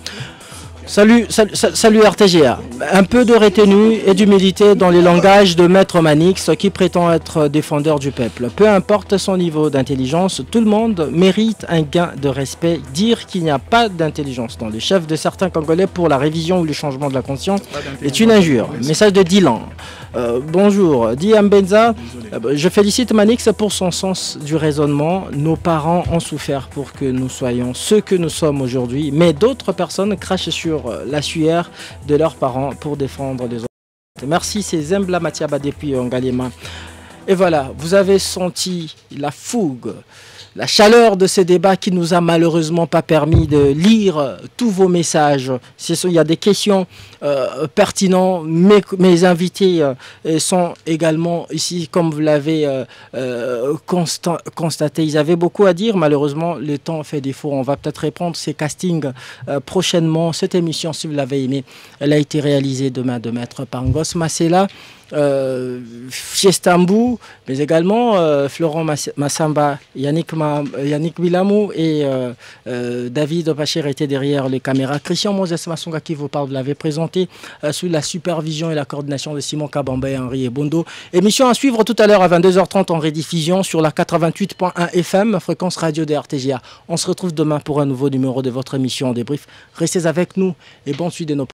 Salut RTGA. Un peu de retenue et d'humilité dans les langages de Maître Manix qui prétend être défendeur du peuple. Peu importe son niveau d'intelligence, tout le monde mérite un gain de respect. Dire qu'il n'y a pas d'intelligence dans le chef de certains Congolais pour la révision ou le changement de la conscience est une injure. Message de Dylan. Bonjour, dit Mbenza. Je félicite Manix pour son sens du raisonnement. Nos parents ont souffert pour que nous soyons ceux que nous sommes aujourd'hui, mais d'autres personnes crachent sur la sueur de leurs parents pour défendre les autres. Merci, c'est Zembla Matiaba depuis Ngalema. Et voilà, vous avez senti la fougue, la chaleur de ces débats qui nous a malheureusement pas permis de lire tous vos messages. Il y a des questions pertinentes. Mes invités sont également ici, comme vous l'avez constaté. Ils avaient beaucoup à dire. Malheureusement, le temps fait défaut. On va peut-être répondre ces castings prochainement. Cette émission, si vous l'avez aimée, elle a été réalisée demain de Maître Pangos Masela. Fiestambou, mais également Florent Massamba, Yannick Bilamou et David Opacher étaient derrière les caméras. Christian Moses Massonga qui vous parle, vous l'avez présenté sous la supervision et la coordination de Simon Kabamba et Henri Ebondo. Émission à suivre tout à l'heure à 22h30 en rediffusion sur la 88.1 FM, fréquence radio de RTGA. On se retrouve demain pour un nouveau numéro de votre émission en débrief. Restez avec nous et bonne suite de nos